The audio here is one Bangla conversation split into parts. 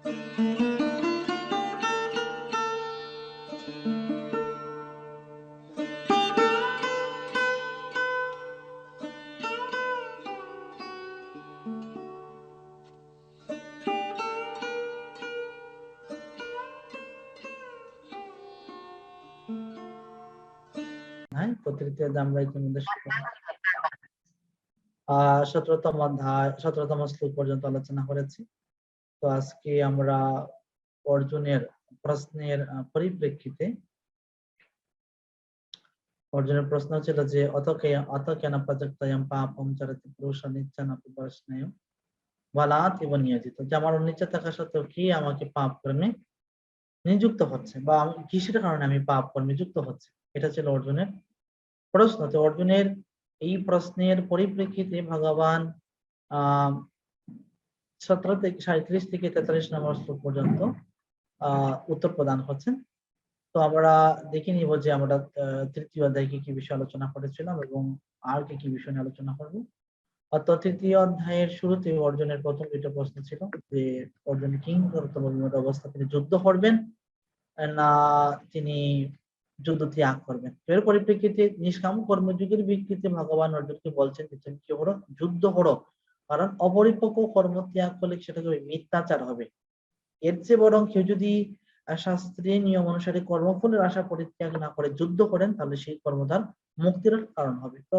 তৃতীয় আমরা ইতিমধ্যে 17তম অধ্যায় 17তম শ্লোক পর্যন্ত আলোচনা করেছি। তো আজকে আমরা অর্জুনের প্রশ্নের পরিপ্রেক্ষিতে, অর্জুনের প্রশ্ন ছিল যে অত কেন প্রযুক্তয়ম পাপম চরতি পুরুষা নিচ্ছানাপি বৈষ্ণেয় বলাৎ ইব নিয়োজিত, যে আমার অনিচ্ছা থাকা সত্ত্বেও কি আমাকে পাপ কর্মে নিযুক্ত হচ্ছে, বা কিসের কারণে আমি পাপ কর্মে যুক্ত হচ্ছে, এটা ছিল অর্জুনের প্রশ্ন। তো অর্জুনের এই প্রশ্নের পরিপ্রেক্ষিতে ভগবান 17 থেকে 37 থেকে 43 নম্বর শ্লোক পর্যন্ত উত্তর প্রদান করছেন। তো আমরা দেখে নিব যে আমরা তৃতীয় অধ্যায়ে কি বিষয় আলোচনা করেছিলাম এবং আর কি বিষয় নিয়ে আলোচনা করব। অর্থাৎ তৃতীয় অধ্যায়ের শুরুতে অর্জুনের প্রথম দুটো প্রশ্ন ছিল যে অর্জুন কিং কর্তব্য অবস্থা তিনি যুদ্ধ করবেন না তিনি যুদ্ধ ত্যাগ করবেন। এর পরিপ্রেক্ষিতে নিষ্কাম কর্মযোগের ভিত্তিতে ভগবান অর্জুনকে বলছেন যে তুমি কি করো, যুদ্ধ করো, কারণ অপরিপক্ক কর্ম ত্যাগ করলে সেটা মিথ্যাচার হবে। এর চেয়ে বরং কেউ যদি শাস্ত্রীয় নিয়ম অনুসারে কর্মফলের আশা পরিত্যাগ না করে যুদ্ধ করেন তাহলে সেই কর্ম তার মুক্তির কারণ হবে। তো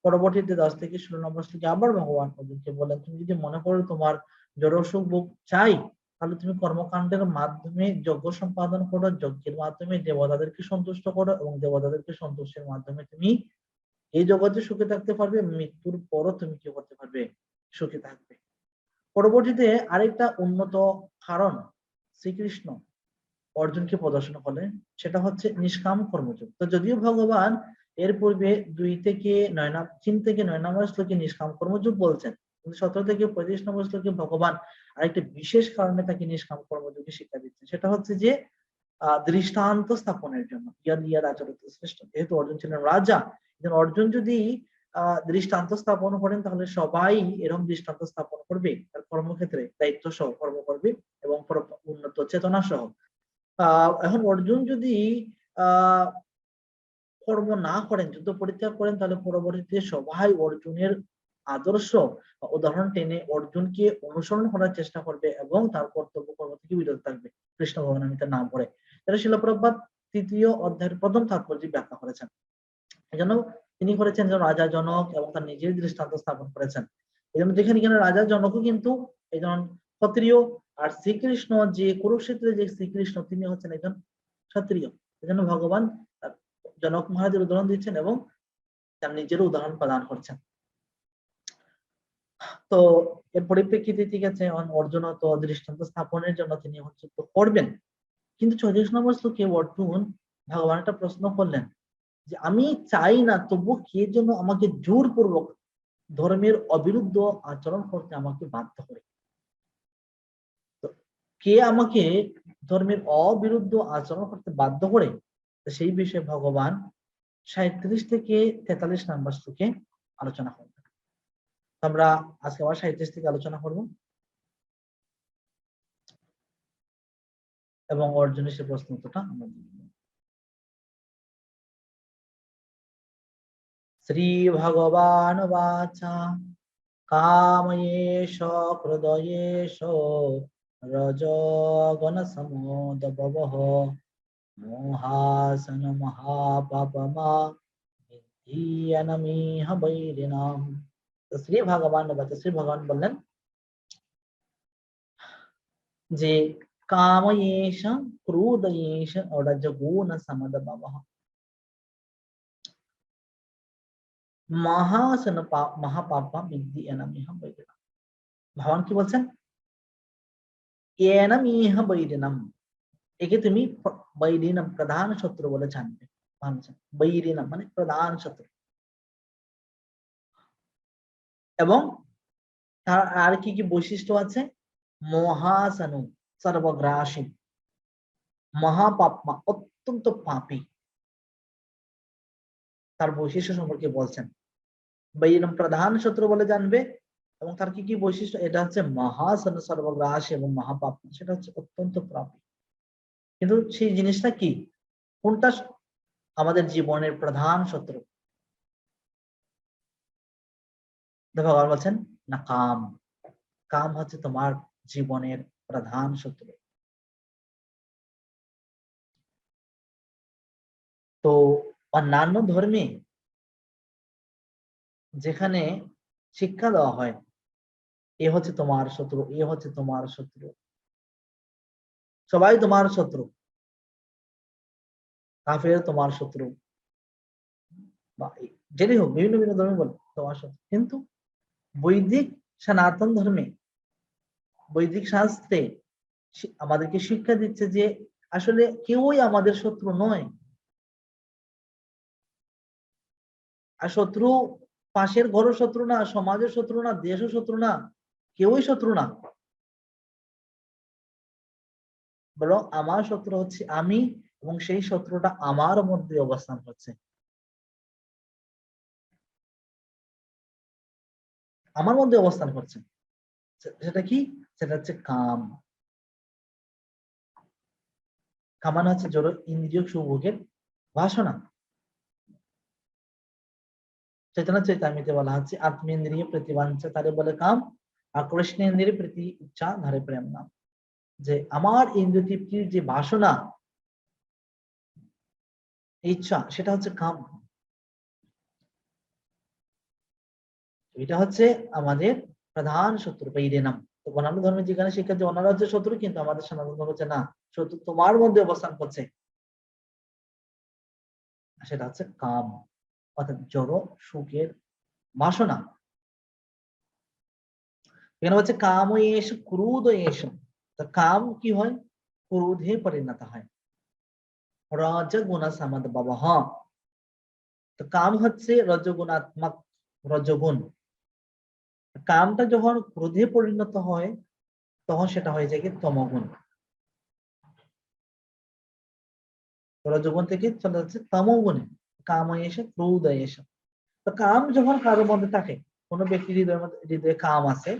পরবর্তীতে 10 থেকে 16 নম্বর শ্লোকে আবার ভগবান অর্জুনকে বলেন তুমি যদি মনে করো তোমার জড় সুখ ভোগ চাই তাহলে তুমি কর্মকাণ্ডের মাধ্যমে যজ্ঞ সম্পাদন করো, যজ্ঞের মাধ্যমে দেবতাদেরকে সন্তুষ্ট করো এবং দেবতাদেরকে সন্তুষ্টের মাধ্যমে তুমি এই জগতে সুখে থাকতে পারবে, মৃত্যুর পরও তুমি কি করতে পারবে, সুখে থাকবে। পরবর্তীতে আরেকটা উন্নত কারণ শ্রীকৃষ্ণ অর্জুনকে প্রদর্শন করলেন, সেটা হচ্ছে নিষ্কাম কর্মযোগ। তো যদিও ভগবান এর পূর্বে 3 থেকে 9 নম্বর শ্লোকে নিষ্কাম কর্মযোগ বলছেন, কিন্তু 17 থেকে 35 নম্বর শ্লোকে ভগবান আরেকটা বিশেষ কারণে তাকে নিষ্কাম কর্মযোগে শিক্ষা দিচ্ছেন, সেটা হচ্ছে যে দৃষ্টান্ত স্থাপনের জন্য। ইয়ার আচরিত শ্রেষ্ঠ, যেহেতু অর্জুন ছিলেন রাজা, অর্জুন যদি দৃষ্টান্ত স্থাপন করেন তাহলে সবাই এরকম দৃষ্টান্ত স্থাপন করবে, তার কর্মক্ষেত্রে দায়িত্ব সহ কর্ম করবে এবং উন্নত চেতনা সহ। এখন অর্জুন যদি কর্ম না করেন, যুদ্ধ পরিত্যাগ করেন, তাহলে পরবর্তীতে সবাই অর্জুনের আদর্শ উদাহরণ টেনে অর্জুনকে অনুসরণ করার চেষ্টা করবে এবং তার কর্তব্য কর্ম থেকে বিরত থাকবে কৃষ্ণ ভগবানের নাম করে। এটা শিল প্রভুপাদ তৃতীয় অধ্যায়ের প্রথম তাৎপর্য ব্যাখ্যা করেছেন। এই জন্য তিনি করেছেন যে রাজা জনক এবং তার নিজের দৃষ্টান্ত স্থাপন করেছেন। এই জন্য যেখানে রাজা জনকও কিন্তু একজন ক্ষত্রিয়, আর শ্রীকৃষ্ণ যে কুরুক্ষেত্রে যে শ্রীকৃষ্ণ তিনি হচ্ছেন একজন ক্ষত্রিয়। এই জন্য ভগবান জনক মহারাজের উদাহরণ দিচ্ছেন এবং তার নিজেরও উদাহরণ প্রদান করছেন। তো এর পরিপ্রেক্ষিতে ঠিক আছে, অর্জুন তো দৃষ্টান্ত স্থাপনের জন্য তিনি হচ্ছে তো করবেন, কিন্তু 34 নম্বর শ্লোকে অর্জুন ভগবান একটা প্রশ্ন করলেন যে আমি চাই না তবু কে যেন আমাকে জোরপূর্বক ধর্মের অবিরুদ্ধ আচরণ করতে আমাকে বাধ্য করে। কে আমাকে ধর্মের অবিরুদ্ধ আচরণ করতে বাধ্য করে, সেই বিষয়ে ভগবান 37 থেকে 43 নম্বর শ্লোকে আলোচনা করবেন। আমরা আজকে আবার 37 থেকে আলোচনা করব এবং অর্জুনের সে প্রশ্ন উত্তরটা আমরা দিব। শ্রী ভগবান বাচা কাময়েশ হৃদয়েশ রজগণ সমোদবহ মোহাসন মহাপাপমা বিদ্ধিয়ানমিহ বৈরিণাম। শ্রী ভগবান শ্রী ভগবান বললেন যে কাময়েশ ক্রোধয়েশ রজগুণ সমোদবহ মহাসন মহাপাপা বিদ্ধিয়ানমিহ বৈরিণাম। ভগবান কি বলছেন, এনমিহ বৈরিণাম, একে তুমি বৈরিণাম প্রধান শত্রু বলে জানবে। বৈরিণাম মানে প্রধান শত্রু। এবং তার আর কি কি বৈশিষ্ট্য আছে, মহাসানু সর্বগ্রাসী, মহাপাপমা অত্যন্ত পাপী, তার বৈশিষ্ট্য সম্পর্কে বলছেন। বৈরিণাম প্রধান শত্রু বলে জানবে এবং তার কি কি বৈশিষ্ট্য, এটা হচ্ছে সর্বগ্রাসী এবং মহাপাপ, সেটা হচ্ছে অত্যন্ত পাপী। কিন্তু সেই জিনিসটা কি, কোনটা আমাদের জীবনের প্রধান শত্রু? ভগবান বলছেন না, কাম। কাম হচ্ছে তোমার জীবনের প্রধান শত্রু। তো অন্যান্য ধর্মে যেখানে শিক্ষা দেওয়া হয় এ হচ্ছে তোমার শত্রু, এ হচ্ছে তোমার শত্রু, সবাই তোমার শত্রু, কাফের তোমার শত্রু, বা যেটি হোক, বিভিন্ন বিভিন্ন ধর্মে বলে তোমার শত্রু। কিন্তু বৈদিক সনাতন ধর্মে, বৈদিক শাস্ত্রে আমাদেরকে শিক্ষা দিচ্ছে যে আসলে কেউই আমাদের শত্রু নয়। আর শত্রু পাশের ঘরের শত্রু না, সমাজের শত্রু না, দেশের শত্রু না, কেউই শত্রু না। বরং আমার শত্রু হচ্ছে আমি, এবং সেই শত্রুটা আমার মধ্যে অবস্থান করছে, আমার মধ্যে অবস্থান করছে। সেটা কি? সেটা হচ্ছে কাম। কামান হচ্ছে জড় ইন্দ্রিয় সুভোগের বাসনা। চৈতন্য চৈতামিতে বলা হচ্ছে আত্মেন্দ্রিয় প্রতিবাঞ্ছা তারে বলে কাম, আর কৃষ্ণেন্দ্রিয় প্রতি ইচ্ছা ধারে প্রেম নাম। যে আমার ইন্দ্রিয় তৃপ্তির যে বাসনা, ইচ্ছা, সেটা হচ্ছে কাম। এটা হচ্ছে আমাদের প্রধান শত্রু বাইরে নাম। তো অন্যান্য ধর্মে যেখানে শিক্ষা যে অন্য রাজ্যের শত্রু, কিন্তু আমাদের সনাতন ধর্ম হচ্ছে না, শত্রু তোমার মধ্যে অবস্থান করছে, সেটা হচ্ছে কাম, অর্থাৎ জড় সুখের বাসনা। এখানে হচ্ছে কাম এস ক্রোধ এস। কাম কি হয়? ক্রোধে পরিণত হয়। রজগুণ সামদ বাবা। তো কাম হচ্ছে রজগুণাত্মক, রজগুণ। কামটা যখন ক্রোধে পরিণত হয় তখন সেটা হয়ে যায় কি তমগুণ। রজগুণ থেকে চলে যাচ্ছে তমগুণে, কাম এসে ক্রোধ এসে। তো কাম যখন কারোর মধ্যে থাকে, কোনো ব্যক্তির হৃদয়ের মধ্যে, হৃদয়ে কাম আছে,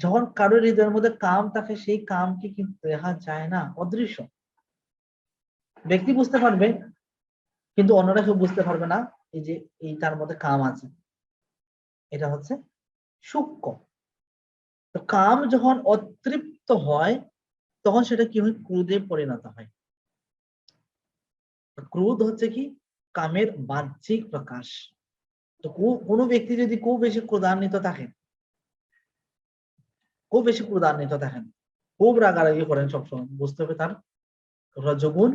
যখন কারোর হৃদয়ের মধ্যে কাম থাকে, সেই কামকে কিন্তু দেখা যায় না, অদৃশ্য। ব্যক্তি বুঝতে পারবে, কিন্তু অন্যরা কেউ বুঝতে পারবে না এই যে এই তার মধ্যে কাম আছে। এটা হচ্ছে সূক্ষ্ম। তো কাম যখন অতৃপ্ত হয় তখন সেটা কি হয়? ক্রোধে পরিণত হয়। ক্রোধ হচ্ছে কি? কামের বাহ্যিক প্রকাশ। তো কোনো ব্যক্তি যদি খুব বেশি ক্রোধান্বিত থাকে, খুব বেশি ক্রোধান্বিত থাকেন, খুব রাগারাগি করেন সবসময়, বুঝতে হবে তার রজগুণ,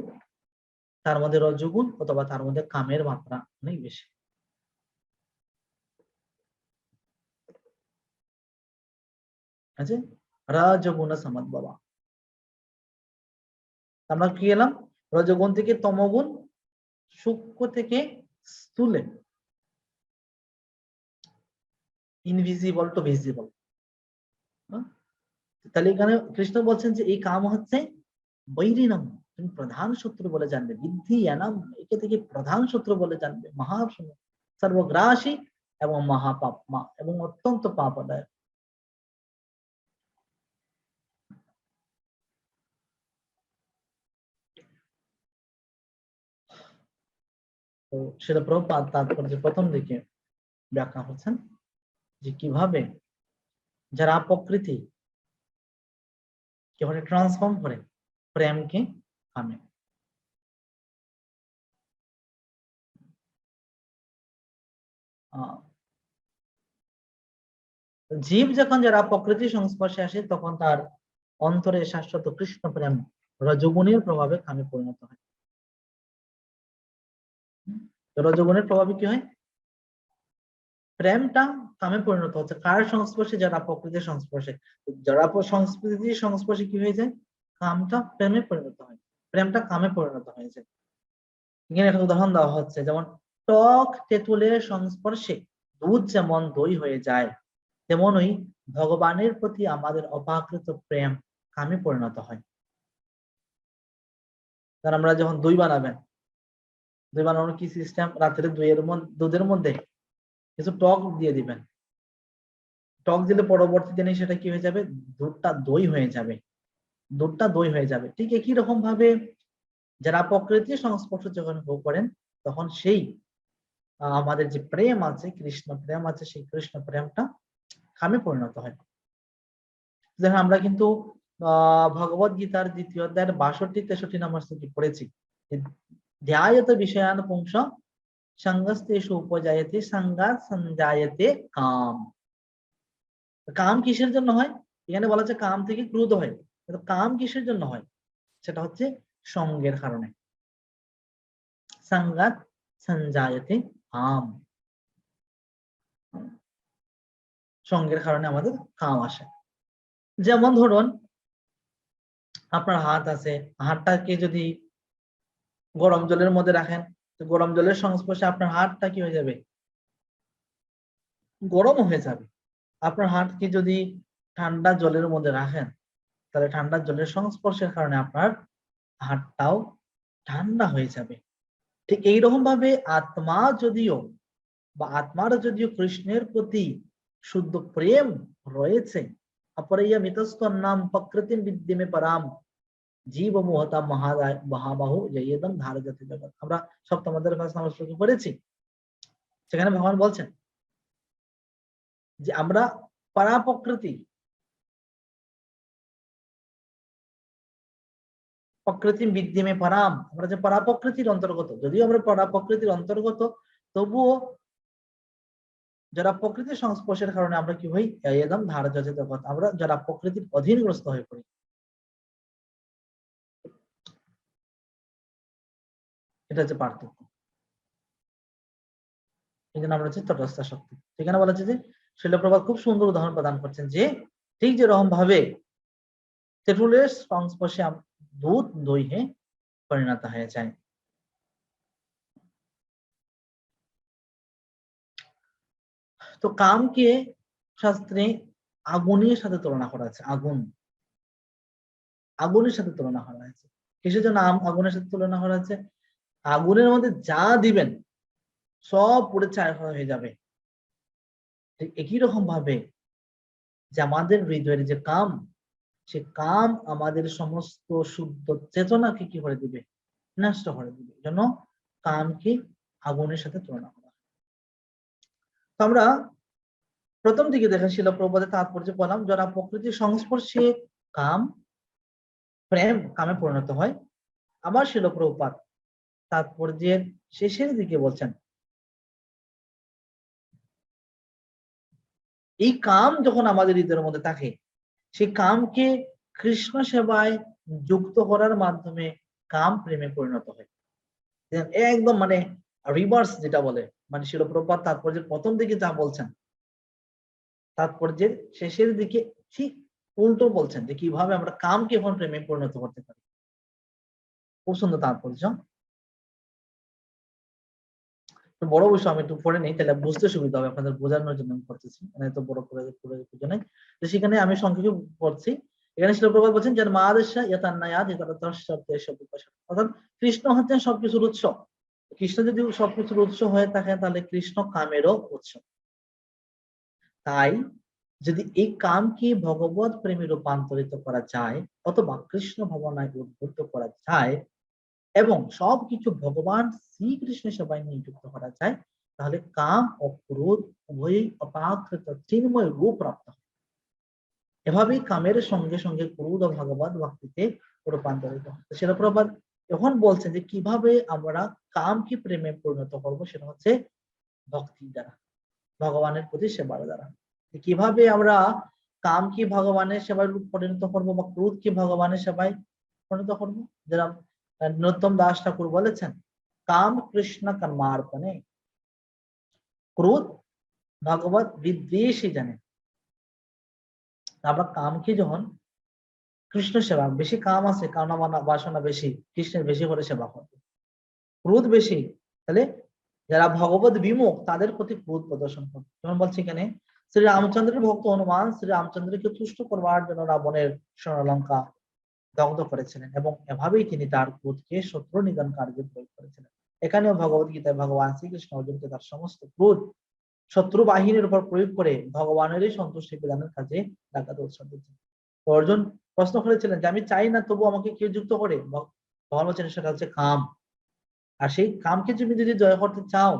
তার মধ্যে রজগুণ অথবা তার মধ্যে কামের মাত্রা অনেক বেশি আছে। রজগুণ সমাদ বাবা। আমরা কি এলাম? রজগুণ থেকে তমগুণ, সূক্ষ্ম থেকে স্থূলে, ইনভিজিবল টু ভিজিবল। তাহলে এখানে কৃষ্ণ বলছেন যে এই কাম হচ্ছে বৈরিণম, তুমি প্রধান শত্রু বলে জানবে। বিদ্ধি এনাম, একে থেকে প্রধান শত্রু বলে জানবে। মহা সর্বগ্রাসী এবং মহাপাপ, এবং অত্যন্ত পাপদায়ক। তো সেটা প্রভুপাদ তাৎপর্য প্রথম দিকে ব্যাখ্যা করছেন যে কিভাবে যারা প্রকৃতি কিভাবে ট্রান্সফর্ম করে প্রেমকে কামে। জীব যখন যারা প্রকৃতির সংস্পর্শে আসে তখন তার অন্তরে শাশ্বত কৃষ্ণ প্রেম রজগুণের প্রভাবে কামে পরিণত হয়। রজগুণের প্রভাবে কি হয়? প্রেমটা কামে পরিণত হচ্ছে কার সংস্পর্শে? যারা প্রকৃতির সংস্পর্শে। যারা সংস্কৃতির সংস্পর্শে কি হয়ে যায়? কামটা প্রেমে পরিণত হয়, প্রেমটা কামে পরিণত হয়ে যায়। এখানে একটা উদাহরণ দেওয়া হচ্ছে, যেমন টক তেঁতুলের সংস্পর্শে দুধ যেমন দই হয়ে যায়, তেমনই ভগবানের প্রতি আমাদের অপাকৃত প্রেম কামে পরিণত হয়। কারণ আমরা যখন দই বানাবেন, দই বানানোর কি সিস্টেম? রাত্রে দুধের মধ্যে কিছু টক দিয়ে দিবেন, টক দিলে পরবর্তী দিনে সেটা কি হয়ে যাবে, দুধটা দই হয়ে যাবে, দুধটা দই হয়ে যাবে। ঠিক একই রকম ভাবে যারা প্রকৃতির সংস্পর্শ যখন ভোগ করেন তখন সেই আমাদের যে প্রেম আছে, কৃষ্ণ প্রেম আছে, সেই কৃষ্ণ প্রেমটা কামে পরিণত হয়। যেমন আমরা কিন্তু ভগবত গীতার ২য় অধ্যায়ের ৬২-৬৩ নম্বর শ্লোকে পড়েছি, ধ্যায়ত বিষয়ান পুংস সঙ্গস্তেষু উপজায়তে সঙ্গাৎ সঞ্জায়তে কাম। কাম কিসের জন্য হয়? এখানে বলা হচ্ছে কাম থেকে ক্রোধ হয়, কিন্তু কাম কিসের জন্য হয়? সেটা হচ্ছে সঙ্গের কারণে। সঙ্গাৎ সঞ্জায়তে কাম, সঙ্গের কারণে আমাদের কাম আসে। যেমন ধরুন আপনার হাত আছে, হাতটাকে যদি গরম জলের মধ্যে রাখেন, তো গরম জলের সংস্পর্শে আপনার হাতটা কি হয়ে যাবে, গরম হয়ে যাবে। আপনার হাতকে যদি ঠান্ডা জলের মধ্যে রাখেন, তাহলে ঠান্ডা জলের সংস্পর্শের কারণে আপনার হাতটাও ঠান্ডা হয়ে যাবে। ঠিক এইরকম ভাবে আত্মা যদিও বা আত্মার যদিও কৃষ্ণের প্রতি শুদ্ধ প্রেম রয়েছে, অপরইয়া মিতস্তন্নাম প্রকৃতিম বিদ্যমে পরাম জীব মোহতা মহাবাহু জয়েদম ধারজাতি জগৎ। আমরা সপ্তম অধ্যায়ের ৫ নম্বর শ্লোকে পড়েছি, সেখানে ভগবান বলছেন যে আমরা পারা প্রকৃতি, প্রকৃতিম বিদ্যমে পরাম, আমরা যে পারা প্রকৃতির অন্তর্গত, যদিও আমরা পারা প্রকৃতির অন্তর্গত, তবুও যারা প্রকৃতির সংস্পর্শের কারণে আমরা কি হই, একদম ধারজাতি জগৎ, আমরা যারা প্রকৃতির অধীনগ্রস্ত হয়ে পড়ি। এটা হচ্ছে পার্থক্য। এই জন্য আমরা হচ্ছে তটস্থ শক্তি। সেখানে বলা হচ্ছে যে শৈল প্রভাত খুব সুন্দর উদাহরণ প্রদান করছেন যে ঠিক যেরকম ভাবে তেঁতুলের সংস্পর্শে দুধ দইয়ে পরিণত হয়ে যায়। তো কামকে শাস্ত্রে আগুনের সাথে তুলনা করা হয়েছে, আগুনের সাথে তুলনা করা হয়েছে। কিসের জন্য আগুনের সাথে তুলনা করা হয়েছে? আগুনের মধ্যে যা দিবেন সব পুড়ে ছাই হয়ে যাবে। ঠিক একই রকম ভাবে যে আমাদের হৃদয়ের যে কাম, সে কাম আমাদের সমস্ত শুদ্ধ চেতনাকে কি করে দিবে, নষ্ট করে দিবে। জন্য কামকে আগুনের সাথে তুলনা করা। তো আমরা প্রথম দিকে দেখেছিল প্রবাদের তাৎপর্য বললাম, যারা প্রকৃতির সংস্পর্শে কাম প্রেম কামে পরিণত হয়। আবার শিল প্রভুপাদ তাৎপর্যের শেষের দিকে বলছেন এই কাম যখন আমাদের হৃদয়ের মধ্যে থাকে, সেই কামকে কৃষ্ণ সেবায় যুক্ত করার মাধ্যমে কাম প্রেমে পরিণত হয়। একদম মানে রিভার্স যেটা বলে, মানে শিল প্রভুপাদ তাৎপর্যের প্রথম দিকে যা বলছেন, তাৎপর্যের শেষের দিকে ঠিক উল্টো বলছেন যে কিভাবে আমরা কামকে এখন প্রেমে পরিণত করতে পারি। খুব সুন্দর তাৎপর্য। বড় বিষয় আমি একটু পড়ে নেই, তাহলে বুঝতে সুবিধা হবে, আপনাদের বোঝানোর জন্য আমি করতেছি, মানে এত বড় করে কিছু নাই। তো সেখানে আমি সংক্ষেপে পড়ছি। এখানে শিল প্রভুপাদ বলছেন যে মাদেশা ইয়াতান্নায়াদ অর্থাৎ কৃষ্ণ হচ্ছেন সবকিছুর উৎস। কৃষ্ণ যদি সবকিছুর উৎস হয়ে থাকে, তাহলে কৃষ্ণ কামেরও উৎস। তাই যদি এই কামকে ভগবত প্রেমে রূপান্তরিত করা যায় অথবা কৃষ্ণ ভাবনায় উদ্বুদ্ধ করা যায় এবং সবকিছু ভগবান শ্রীকৃষ্ণের সেবায় নিযুক্ত করা যায়, তাহলে কাম ও ক্রোধ উভয়ই অপাকৃত চিন্ময় রূপ প্রাপ্ত হয়। এভাবেই কামের সঙ্গে সঙ্গে ক্রোধ ও ভগবত ভক্তিতে রূপান্তরিত হয়। সেটা প্রবাদ এখন বলছেন যে কিভাবে আমরা কামকে প্রেমে পরিণত করবো, সেটা হচ্ছে ভক্তির দ্বারা, ভগবানের প্রতি সেবার দ্বারা। কিভাবে আমরা কামকে ভগবানের সেবায় পরিণত করবো বা ক্রোধকে ভগবানের সেবায় পরিণত করবো? যারা নরোত্তম দাস ঠাকুর বলেছেন, কাম কৃষ্ণ কর্মার্পণে, ক্রোধ ভগবত বিদ্বেষী জানে। আমরা কামকে যখন কৃষ্ণ সেবা, বেশি কাম আছে, কামনা বাসনা বেশি, কৃষ্ণের বেশি করে সেবা করবে। ক্রোধ বেশি, তাহলে যারা ভগবত বিমুখ তাদের প্রতি ক্রোধ প্রদর্শন করবে। যেমন বলছে এখানে, শ্রী রামচন্দ্রের ভক্ত হনুমান শ্রী রামচন্দ্রকে তুষ্ট করবার জন্য রাবণের স্বর্ণলঙ্কা দগ্ধ করেছিলেন এবং এভাবেই তিনি তার ক্রোধকে শত্রু নিধন কার্যে প্রয়োগ করেছিলেন। এখানেও ভগবত গীতায় ভগবান শ্রীকৃষ্ণ অর্জুনকে তার সমস্ত ক্রোধ শত্রু বাহিনীর উপর প্রয়োগ করে ভগবানেরই সন্তুষ্টি বিধানের কাজে লাগাতে উৎসাহ দিচ্ছেন। অর্জুন প্রশ্ন করেছিলেন যে আমি চাই না, তবু আমাকে কে যুক্ত করে? ভগবান বলছেন সেটা হচ্ছে কাম। আর সেই কামকে তুমি যদি জয় করতে চাও,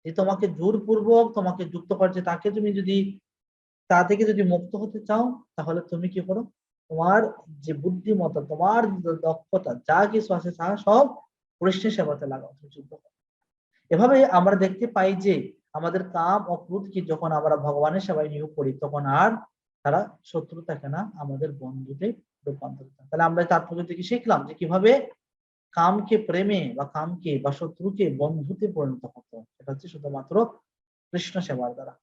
যে তোমাকে জোরপূর্বক তোমাকে যুক্ত করছে, তাকে তুমি যদি তা থেকে যদি মুক্ত হতে চাও, তাহলে তুমি কি করো? তোমার যে বুদ্ধিমত্তা, তোমার দক্ষতা, যা কিছু আছে তা সব কৃষ্ণের সেবাতে লাগাও, তুমি যুদ্ধ করো। এভাবে আমরা দেখতে পাই যে আমাদের কাম ও ক্রোধকে যখন আমরা ভগবানের সেবায় নিয়োগ করি, তখন আর তারা শত্রু থাকে না, আমাদের বন্ধুতে রূপান্তরিত হয়। তাহলে আমরা তাৎপর্য থেকে শিখলাম যে কিভাবে কামকে প্রেমে বা কামকে বা শত্রুকে বন্ধুতে পরিণত হতো। সেটা হচ্ছে শুধুমাত্র কৃষ্ণ সেবার দ্বারা।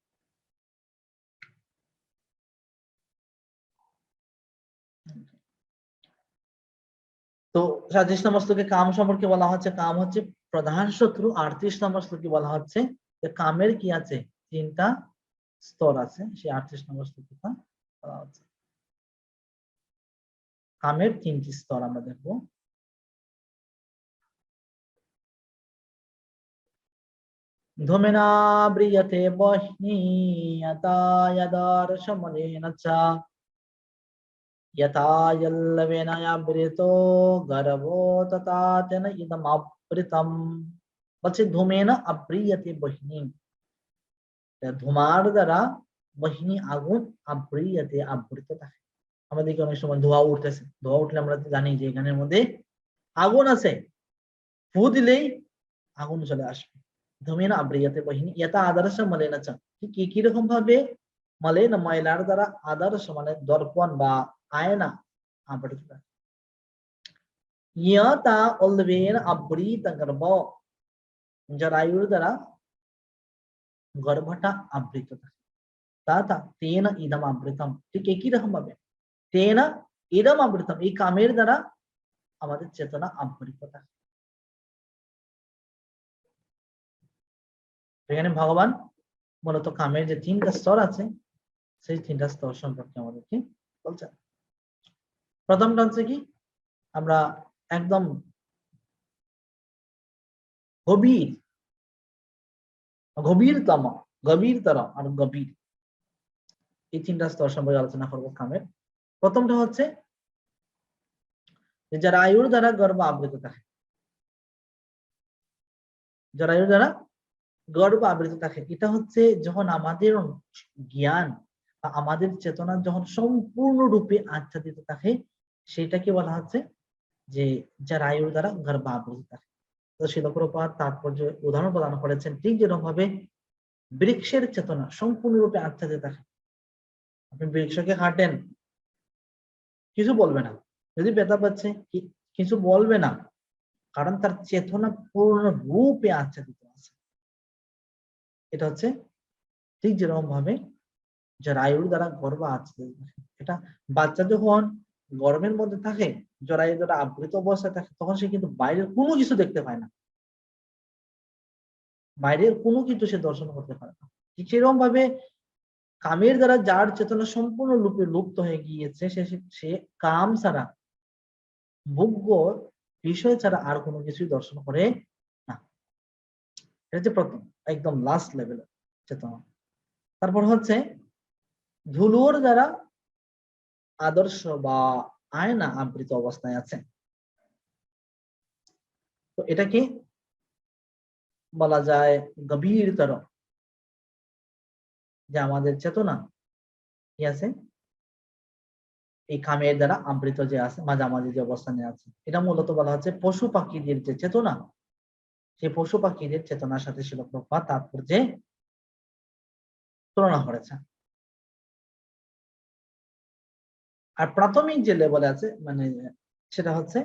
তো 37 নম্বর শ্লোকে কাম সম্পর্কে বলা হচ্ছে, কাম হচ্ছে প্রধান শত্রু। 38 নম্বর শ্লোকে বলা হচ্ছে যে কামের কি আছে, 3টা স্তর আছে। সেই 38 নম্বর শ্লোকে বলা হচ্ছে কামের 3টি স্তর আমরা দেখবো। ধূমেনা ব্রিয়তে বহ্নি যথা যদার্শমলেন চ यथा यल्लवेन यावृतो गर्भो तथा तेन इदमवृतम्। বলছে ধূমেন আব্রিয়তে বহ্নি, ধূমার দ্বারা বহ্নি আগুন, আব্রিয়তে আবৃত থাকে। আমাদেরকে অনেক সময় ধোঁয়া উঠতেছে, ধোঁয়া উঠলে আমরা জানি যে এখানের মধ্যে আগুন আছে, ফু দিলেই আগুন চলে আসবে। ধূমেন আব্রিয়তে বহ্নি ইয়থা আদর্শ মলেন চ, ঠিক একই রকম ভাবে মলেন ময়লার দ্বারা আদর্শ মানে দর্পণ বা আয়না আবৃত থাকে। ইয়তা অলবেন আবৃত গর্ভ, জরায়ুর দ্বারা গর্ভটা আবৃত থাকে। তা তেন ইদম আবৃতম, ঠিক একই রকম ভাবে তেন ইদম আবৃতম, এই কামের দ্বারা আমাদের চেতনা আবৃত থাকে। এখানে ভগবান মূলত কামের যে 3টা স্তর আছে, সেই 3টা স্তর সম্পর্কে আমাদেরকে বলছেন। প্রথমটা হচ্ছে কি, আমরা একদম গভীর, গভীরতম, গভীরতর আর গভীর, এই 3টা স্তর সম্পর্কে আলোচনা করবো কামের। প্রথমটা হচ্ছে জরায়ুর দ্বারা গর্ভ আবৃত থাকে। জরায়ুর দ্বারা গর্ভ আবৃত থাকে, এটা হচ্ছে যখন আমাদের জ্ঞান বা আমাদের চেতনা যখন সম্পূর্ণরূপে আচ্ছাদিত থাকে, সেটাকে বলা হচ্ছে যে জরায়ুর দ্বারা গর্ভ আবৃত থাকে। তো শিল প্রভুপাদ তাৎপর্য উদাহরণ প্রদান করেছেন, ঠিক যেরকম ভাবে বৃক্ষের চেতনা সম্পূর্ণরূপে আচ্ছাদিত থাকে। আপনি বৃক্ষকে হাঁটেন, কিছু বলবে না, যদি ব্যথা পাচ্ছে কিছু বলবে না, কারণ তার চেতনা পূর্ণ রূপে আচ্ছাদিত আছে। এটা হচ্ছে ঠিক যেরকম ভাবে জরায়ুর দ্বারা গর্ভ আচ্ছাদিত থাকে। এটা বাচ্চা যখন গর্ভের মধ্যে থাকে, জরায়ু দ্বারা আবৃত অবস্থায় থাকে, তখন সে কিন্তু বাইরের কোনো কিছু দেখতে পায় না, বাইরের কোনো কিছু সে দর্শন করতে পারে না। ঠিক সেরকম ভাবে কামের দ্বারা যার চেতনা সম্পূর্ণ রূপে লুপ্ত হয়ে গিয়েছে, সে কাম ছাড়া, ভোগ্য বিষয় ছাড়া আর কোনো কিছুই দর্শন করে না। এটা হচ্ছে প্রথম, একদম লাস্ট লেভেলের চেতনা। তারপর হচ্ছে ধুলোর দ্বারা আদর্শ বা আয়না আবৃত অবস্থায় আছে। তো এটাকে বলা যায় গভীরতর, যে আমাদের চেতনা কি আছে এই কামের দ্বারা আবৃত যে আছে, মাঝামাঝি যে অবস্থানে আছে, এটা মূলত বলা হচ্ছে পশু পাখিদের যে চেতনা, সেই পশু পাখিদের চেতনার সাথে শিল প্রভুপাদ তাৎপর্যে তুলনা করেছেন। আর প্রাথমিক যে লেভেলে আছে মানে সেটা হচ্ছে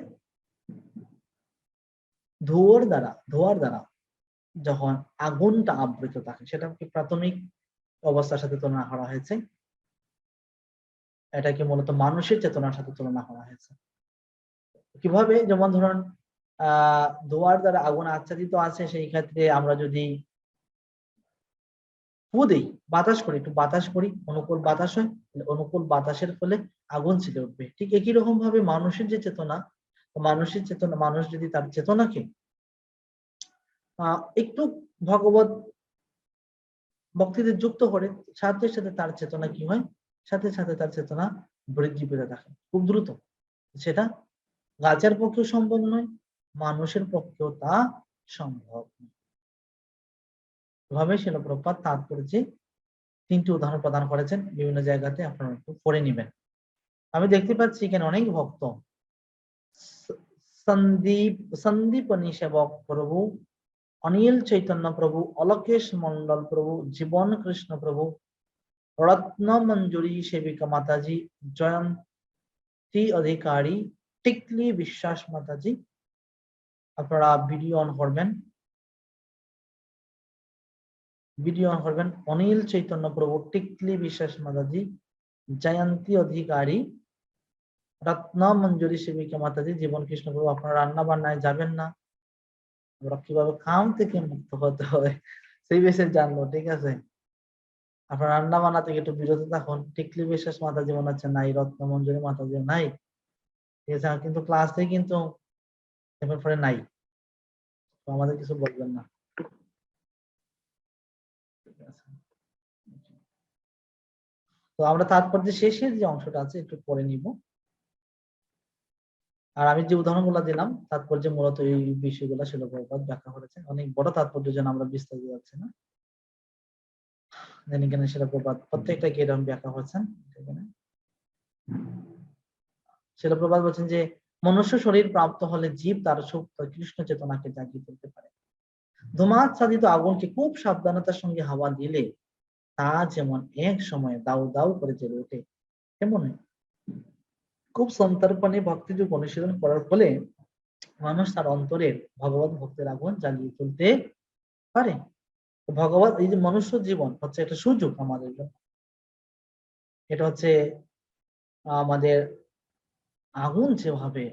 ধোঁয়ার দ্বারা যখন আগুনটা আবৃত থাকে, সেটাকে প্রাথমিক অবস্থার সাথে তুলনা করা হয়েছে। এটাকে মূলত মানুষের চেতনার সাথে তুলনা করা হয়েছে। কিভাবে, যেমন ধরুন ধোঁয়ার দ্বারা আগুন আচ্ছাদিত আছে, সেই ক্ষেত্রে আমরা যদি ফু দেই, বাতাস করি, একটু বাতাস করি, অনুকূল বাতাস হয়, অনুকূল বাতাসের ফলে আগুন ছেলে উঠবে। ঠিক একই রকম ভাবে মানুষের যে চেতনা, মানুষ যদি তার চেতনাকে একটু ভগবত ভক্তিতে যুক্ত করে সাথে সাথে তার চেতনা কি হয়, সাথে সাথে তার চেতনা বৃদ্ধি পেতে থাকে খুব দ্রুত। সেটা গাছের পক্ষেও সম্ভব নয়, মানুষের পক্ষেও তা সম্ভব নয়। এভাবে শিল প্রভুপাদ তাৎপর্যে 3টি উদাহরণ প্রদান করেছেন বিভিন্ন জায়গাতে, আপনারা একটু পড়ে নেবেন। আমি দেখতে পাচ্ছি এখানে অনেক ভক্ত সন্দীপনী সেবক প্রভু, অনিল চৈতন্য প্রভু, অলকেশ মন্ডল প্রভু, জীবন কৃষ্ণ প্রভু, রত্ন মঞ্জুরি সেবিকা মাতাজি, জয়ন্তী অধিকারী, টিকলি বিশ্বাস মাতাজি। আপনারা ভিডিও অন করবেন, অনিল চৈতন্য প্রভু, টিকলি বিশ্বাস মাতাজি, জয়ন্তী অধিকারী, রত্ন মঞ্জুরি সেবিকা মাতাজি, জীবন কৃষ্ণ প্রভু। আপনারা রান্না বান্নায় যাবেন না, আমরা কিভাবে কাম থেকে মুক্ত হতে হয় সেই বিষয়ে জানবো, ঠিক আছে? আপনার রান্না বান্না থেকে একটু বিরত থাকুন। টিকলি বিশ্বাস মাতাজি মনে হচ্ছে নাই, রত্ন মঞ্জুরি মাতাজি নাই, ঠিক আছে? কিন্তু ক্লাসে কিন্তু এবার পরে নাই, তো আমাদের কিছু বলবেন না, ঠিক আছে? তো আমরা তাৎপর্য শেষের যে অংশটা আছে একটু পরে নিব। আর আমি যে উদাহরণগুলো দিলাম তাৎপর্য মূলত এই বিষয়গুলো শিল প্রভুপাদ ব্যাখ্যা করেছেন। অনেক বড় তাৎপর্য যেন আমরা বিস্তারিত যাচ্ছি না, এখানে শিল প্রভুপাদ প্রত্যেকটা কি এরকম ব্যাখ্যা করছেন। এখানে শিল প্রভুপাদ বলছেন যে মনুষ্য শরীর প্রাপ্ত হলে জীব তার সুপ্ত কৃষ্ণ চেতনাকে জাগিয়ে তুলতে পারে। ধূমাৎ সাধিত আগুনকে খুব সাবধানতার সঙ্গে হাওয়া দিলে তা যেমন এক সময় দাউ দাউ করে জ্বলে ওঠে, তেমনি খুব সন্তর্পণে ভক্তিযোগ অনুশীলন করার ফলে মানুষ তার অন্তরের ভগবত ভক্তের আগুন জ্বালিয়ে তুলতে পারে। ভগবত এই যে মনুষ্য জীবন হচ্ছে একটা সুযোগ আমাদের জন্য, এটা হচ্ছে আমাদের আগুন যেভাবে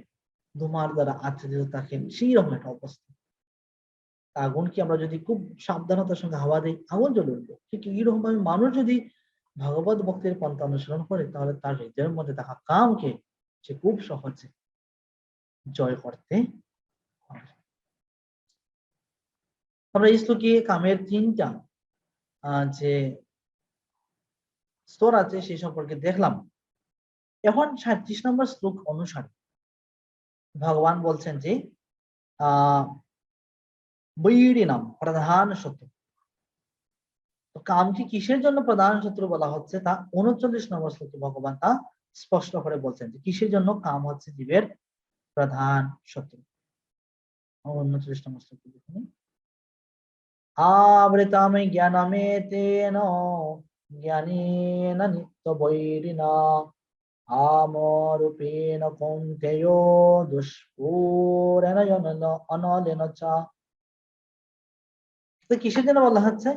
ধুমার দ্বারা আচ্ছাদিত থাকে সেই রকম একটা অবস্থা। আগুনকে আমরা যদি খুব সাবধানতার সঙ্গে হাওয়া দিই, আগুন জ্বলে উঠবে। ঠিক এইরকম ভাবে মানুষ যদি ভগবত ভক্তির পন্থা অনুসরণ করে, তাহলে তার হৃদয়ের মধ্যে থাকা কামকে সে খুব সহজে জয় করতে পারে। আমরা এই শ্লোকে কামের 3টা যে স্তর আছে সেই সম্পর্কে দেখলাম। এখন 37 নম্বর শ্লোক অনুসারে ভগবান বলছেন যে বৈরিনাম প্রধান শত্রু। তো কামকে কিসের জন্য প্রধান শত্রু বলা হচ্ছে তা 39 নম্বর শ্লোকে ভগবান তা স্পষ্ট করে বলছেন যে কিসের জন্য কাম হচ্ছে জীবের প্রধান শত্রু। 39 নম্বর শ্লোকে দেখুন, आवृतम ज्ञानमेतेन ज्ञानेन नित्यवैरिणा आमरूपेण कौन्तेयो दुष्पूरेण अनलेन च। তো কিসের জন্য বলা হচ্ছে?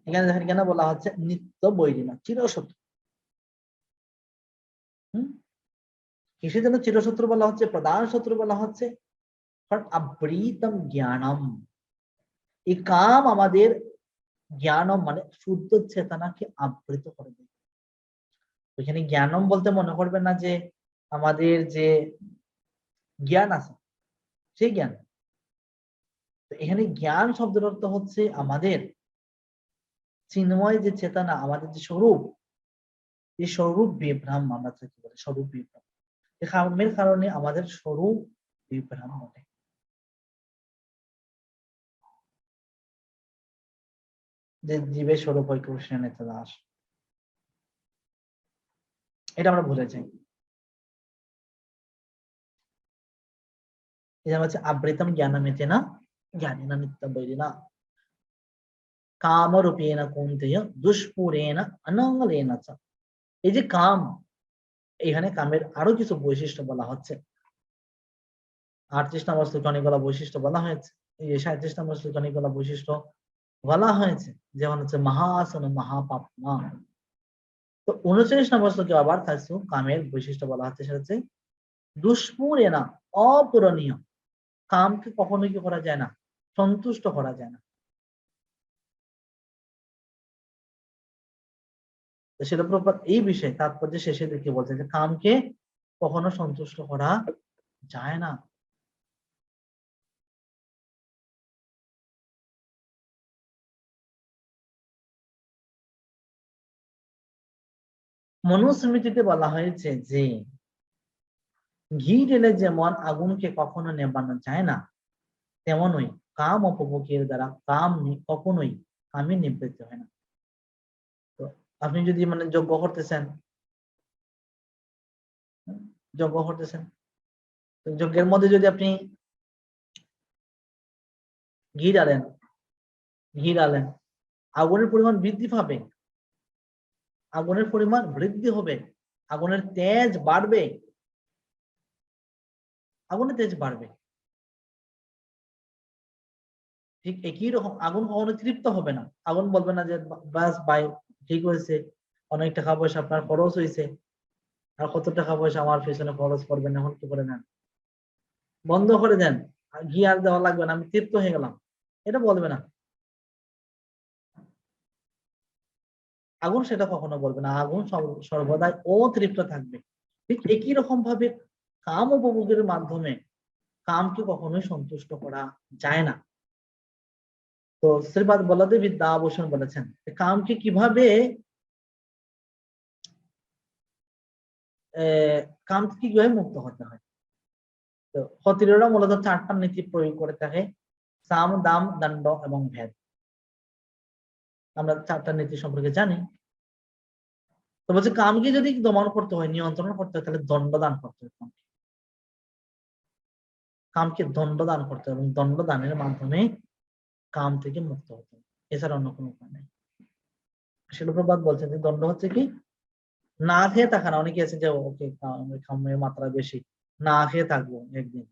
এখানে দেখেন কেন বলা হচ্ছে নিত্য বৈরিণা, চিরশত্রু। কিসের জন্য চিরশত্রু বলা হচ্ছে, প্রধান শত্রু বলা হচ্ছে? কারণ আবৃতম জ্ঞানম, এই কাম আমাদের জ্ঞানম মানে শুদ্ধ চেতনাকে আবৃত করে দেয়। এখানে জ্ঞানম বলতে মনে করবেন না যে আমাদের যে জ্ঞান আছে সেই জ্ঞান। তো এখানে জ্ঞান শব্দের অর্থ হচ্ছে আমাদের চিন্ময় যে চেতনা, আমাদের যে স্বরূপ, এই স্বরূপ বিভ্রাম আমরা থাকি বলে, স্বরূপ বিভ্রাম। এই কারণের কারণে আমাদের স্বরূপ বিভ্রাম ঘটে। যে জীবের স্বরূপ হয় কৃষ্ণের নেতা দাস, এটা আমরা ভুলে যাই। এটা হচ্ছে আবৃতম জ্ঞানমেতেনা জ্ঞানেনা নিত্যবৈরিণা কামরূপেণ কৌন্তেয় দুষ্পুরেণ অনলেন চ। এই যে কাম, এখানে কামের আরো কিছু বৈশিষ্ট্য বলা হচ্ছে। 38 নম্বর শ্লোকে অনেকগুলো বৈশিষ্ট্য বলা হয়েছে, এই 37 নম্বর শ্লোকে অনেকগুলো বৈশিষ্ট্য বলা হয়েছে, যেমন হচ্ছে মহাসন মহাপাপমা। তো 39 নম্বর শ্লোকে আবার কিছু কামের বৈশিষ্ট্য বলা হচ্ছে, সেটা হচ্ছে দুষ্পুরেণা, অপূরণীয়। কামকে কখনোই কি করা যায় না, সন্তুষ্ট করা যায় না। শিল প্রভুপাদ এই বিষয়ে তাৎপর্য শেষে দিকে বলছেন যে কামকে কখনো সন্তুষ্ট করা যায় না। মনুস্মৃতিতে বলা হয়েছে যে ঘি ঢেলে যেমন আগুনকে কখনো নেবানো যায় না, তেমনই কাম উপভোগের দ্বারা কখনোই কামে নিবৃত্ত হয় না। তো আপনি যদি মানে যজ্ঞ করতেছেন, যজ্ঞ করতেছেন, তো যজ্ঞের মধ্যে যদি আপনি ঘি ডালেন, ঘি ডালেন, আগুনের পরিমাণ বৃদ্ধি পাবে, আগুনের পরিমাণ বৃদ্ধি হবে, আগুনের তেজ বাড়বে, আগুনের তেজ বাড়বে। ঠিক একই রকম আগুন কখনো তৃপ্ত হবে না। আগুন বলবে না যে বাস ভাই ঠিক হয়েছে, অনেক টাকা পয়সা আপনার খরচ হয়েছে, আর কত টাকা পয়সা আমার পেছনে খরচ করবেন, এখন কি করে নেন, বন্ধ করে দেন, আর ঘি আর দেওয়া লাগবে না, আমি তৃপ্ত হয়ে গেলাম, এটা বলবে না। আগুন সেটা কখনো বলবে না, আগুন সর্বদাই অতৃপ্ত থাকবে। ঠিক একই রকম ভাবে কাম উপভোগের মাধ্যমে কামকে কখনোই সন্তুষ্ট করা যায় না। তো শ্রীপাদ বল্লভদেব বিদ্যাভূষণ বলেছেন কামকে কিভাবে কাম থেকে কিভাবে মুক্ত হতে হয়। তো ক্ষত্রিয়রা মূলত 4টা নীতি প্রয়োগ করে থাকে, সাম, দাম, দণ্ড এবং ভেদ। আমরা 4টা নীতি সম্পর্কে জানি। তো বলছে কামকে যদি দমন করতে হয়, নিয়ন্ত্রণ করতে হয়, তাহলে দণ্ডদান করতে হয়। কামকে দণ্ডদান করতে হবে এবং দণ্ডদানের মাধ্যমে কাম থেকে মুক্ত হতে হবে, এছাড়া অন্য কোনো উপায় নেই। শিলপ্রপাত বলছেন যে দণ্ড হচ্ছে কি, না খেয়ে থাকা না। অনেকে আছে যে ওকে কামের মাত্রা বেশি, না খেয়ে থাকবো, একদিন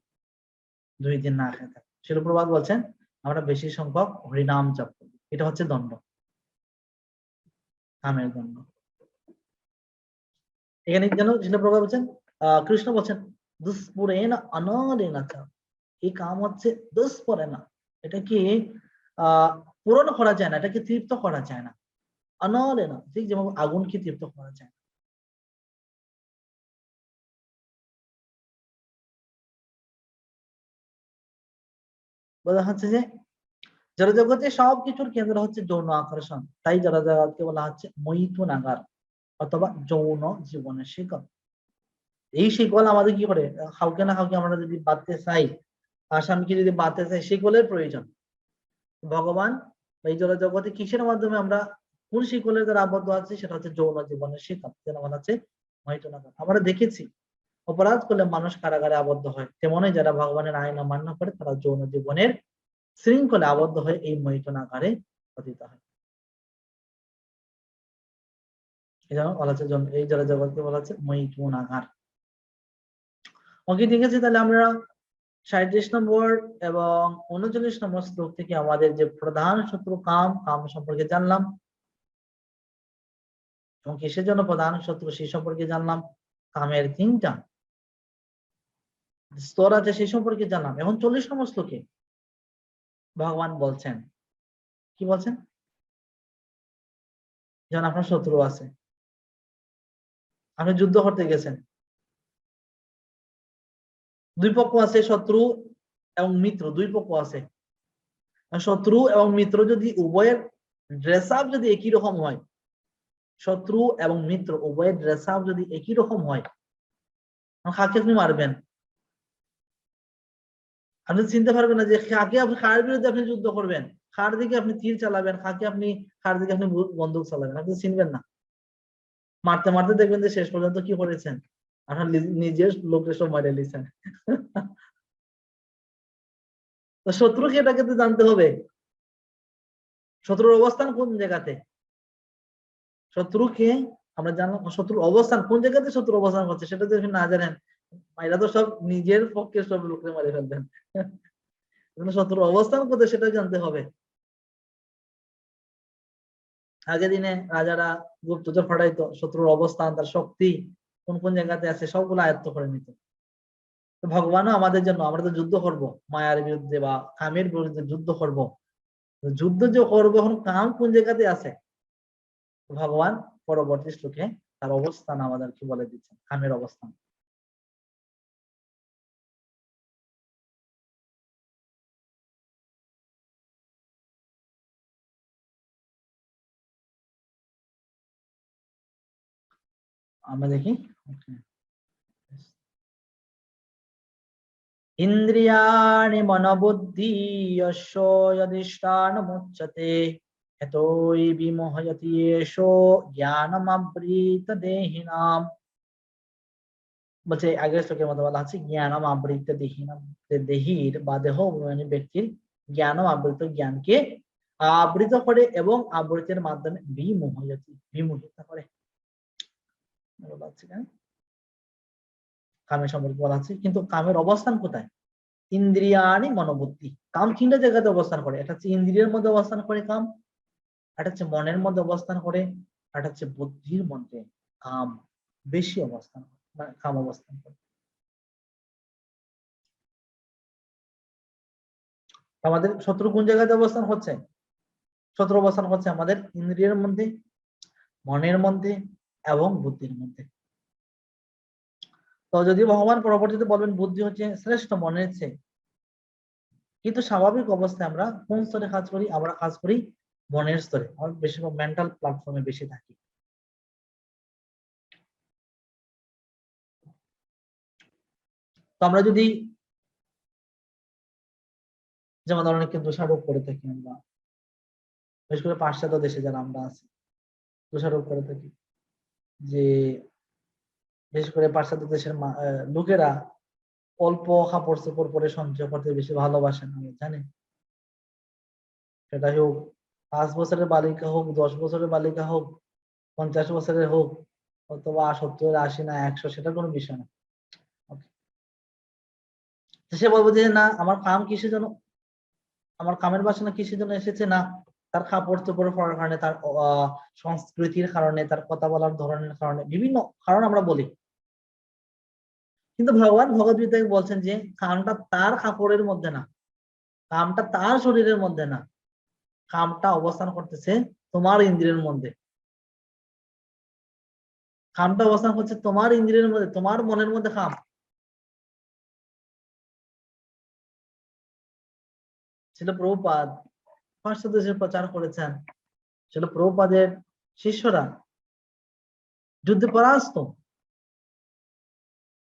2 দিন না খেয়ে থাকবো। শিলপ্রপাত বলছেন আমরা বেশি সংখ্যক হরিনাম জপ করি, এটা হচ্ছে দণ্ড, কামের দণ্ড। এখানে যেন শিলপ্রপাত বলছেন, কৃষ্ণ বলছেন দুষ্পুরেণ অনরেণ চ, এই কাম হচ্ছে দুষ্পরেণা, এটা কি পূরণ করা যায় না, এটাকে তৃপ্ত করা যায় না। অনরেণ, ঠিক যেমন আগুনকে তৃপ্ত করা যায় না। বোঝা হচ্ছে যে জড়জগতে সবকিছুর কেন্দ্র হচ্ছে যৌন আকর্ষণ, তাই জড়জগৎকে বলা হচ্ছে মৈথুনাগার অথবা যৌন জীবনের শিকল। এই শিকল আমাদের কি করে, কাউকে না কাউকে আমরা যদি বাঁধতে চাই, আসামিকে যদি বাঁধতে চাই, শিকলের প্রয়োজন। ভগবান এই জড়জগতে কিসের মাধ্যমে আমরা কোন শিকলের দ্বারা আবদ্ধ আছি, সেটা হচ্ছে যৌন জীবনের শিকল, যেটা বলা হচ্ছে মৈথুনাগার। আমরা দেখেছি অপরাধ করলে মানুষ কারাগারে আবদ্ধ হয়, তেমনই যারা ভগবানের আইন অমান্য করে তারা যৌন জীবনের শৃঙ্খলে আবদ্ধ হয়ে এই মৈথুনাগারে পতিত হয়। এই জন্য বলা হচ্ছে এই জড়জগৎকে বলা হচ্ছে মৈথুনাগার। ওকে, ঠিক আছে, তাহলে আমরা 37 নম্বর এবং 39 নম্বর শ্লোক থেকে আমাদের যে প্রধান শত্রু কাম, কাম সম্পর্কে জানলাম এবং কিসের জন্য প্রধান শত্রু সেই সম্পর্কে জানলাম। কামের 3টা স্তর আছে সেই সম্পর্কে জানলাম। এখন 40 নম্বর শ্লোকে ভগবান বলছেন, কি বলছেন, যেমন আপনার শত্রু আছে, আপনি যুদ্ধ করতে গেছেন, 2 পক্ষ আছে, শত্রু এবং মিত্র, 2 পক্ষ আছে। শত্রু এবং মিত্র যদি উভয়ের ড্রেস আপ যদি একই রকম হয়, শত্রু এবং মিত্র উভয়ের ড্রেস আপ যদি একই রকম হয়, কাকে আপনি মারবেন? আপনি চিনতে পারবেন না যে কাকে আপনি, কার বিরুদ্ধে আপনি যুদ্ধ করবেন, কার দিকে আপনি তীর চালাবেন, কার দিকে আপনি বন্দুক চালাবেন, আপনি চিনবেন না। মারতে মারতে দেখবেন যে শেষ পর্যন্ত কি করেছেন, আপনার নিজের লোকের সব মারিয়ে নিয়েছেন। তো শত্রুকে এটাকে তো জানতে হবে, শত্রুর অবস্থান কোন জায়গাতে, শত্রুকে আমরা জানলাম, শত্রুর অবস্থান কোন জায়গাতে, শত্রুর অবস্থান করছে সেটা যদি আপনি না জানেন, এরা তো সব নিজের পক্ষে সব লোককে মারি ফেলবেন। শত্রুর অবস্থান কোথায় সেটা জানতে হবে। আগের দিনে রাজারা গুপ্তচর ফাটাইতো, শত্রুর অবস্থান, তার শক্তি কোন কোন জায়গাতে আছে সবগুলো আয়ত্ত করে নিত। তো ভগবানও আমাদের জন্য, আমরা তো যুদ্ধ করব মায়ার বিরুদ্ধে বা কামের বিরুদ্ধে যুদ্ধ করব, যুদ্ধ যে করবো এখন কাম কোন জায়গাতে আছে, ভগবান পরবর্তী শ্লোকে তার অবস্থান আমাদেরকে বলে দিচ্ছেন, কামের অবস্থান। আমরা দেখি ইন্দ্রিয়াণি মনোবুদ্ধি যস্য যদিষ্টানমুচ্যতে হেতৈ বিমোহয়তি এষো জ্ঞানমাবৃত দেহিনাম। বলছে আগের শ্লোকের মধ্যে বলা আছে জ্ঞানম আবৃত দেহিনাম, দেহির বা দেহ মানে ব্যক্তির জ্ঞানম আবৃত জ্ঞানকে আবৃত করে এবং আবৃতের মাধ্যমে বিমোহয়তি বিমোহিত করে। বলা আছে কামের সম্পর্কে বলা আছে, কিন্তু কামের অবস্থান কোথায়? ইন্দ্রিয়াণি মনোবুদ্ধি। কাম তিনটা জায়গাতে অবস্থান করে, একটা হচ্ছে ইন্দ্রিয়ের মধ্যে অবস্থান করে কাম, একটা হচ্ছে মনের মধ্যে অবস্থান করে, একটা হচ্ছে বুদ্ধির মধ্যে কাম বেশি অবস্থান মানে কাম অবস্থান করে। আমাদের শত্রু কোন জায়গাতে অবস্থান হচ্ছে? শত্রু অবস্থান হচ্ছে আমাদের ইন্দ্রিয়ের মধ্যে, মনের মধ্যে এবং বুদ্ধির মধ্যে। তো যদি ভগবান পরবর্তীতে বলবেন বুদ্ধি হচ্ছে শ্রেষ্ঠ মনের চেয়ে, কিন্তু স্বাভাবিক অবস্থায় আমরা কোন স্তরে কাজ করি? আমরা কাজ করি মনের স্তরে, আমরা বেশিরভাগ মেন্টাল প্ল্যাটফর্মে বেশি থাকি। তো আমরা যদি যেমন অনেককে দোষারোপ করে থাকি, আমরা বিশেষ করে পাশ্চাত্য দেশে যারা আমরা আছি দোষারোপ করে থাকি যে বিশেষ করে পাশ্চাত্য দেশের লোকেরা অল্প কাপড় চোপড় পরে সঞ্চয় করতে বেশি ভালোবাসেন, আমি জানি। সেটা হোক 5 বছরের বালিকা হোক, 10 বছরের বালিকা হোক, 50 বছরের হোক, অথবা 70, 80 না 100, সেটা কোনো বিষয় না। সে বলবো যে না আমার কাম কিসের জন্য, আমার কামের বাসনা কিসের জন্য এসেছে? না তার কাপড় চোপড় পরার কারণে, তার সংস্কৃতির কারণে, তার কথা বলার ধরনের কারণে, বিভিন্ন কারণ আমরা বলি। কিন্তু ভগবান ভগবদ্গীতায় বলছেন যে কামটা তার কাপড়ের মধ্যে না, কামটা তার শরীরের মধ্যে না, কামটা অবস্থান করতেছে তোমার ইন্দ্রিয়ের মধ্যে, কামটা অবস্থান করছে তোমার ইন্দ্রিয়ের মধ্যে, তোমার মনের মধ্যে কাম। ছিল প্রভুপাদ পাশ্চাত্য দেশে প্রচার করেছেন, ছিল প্রভুপাদের শিষ্যরা যুদ্ধে পরাস্ত,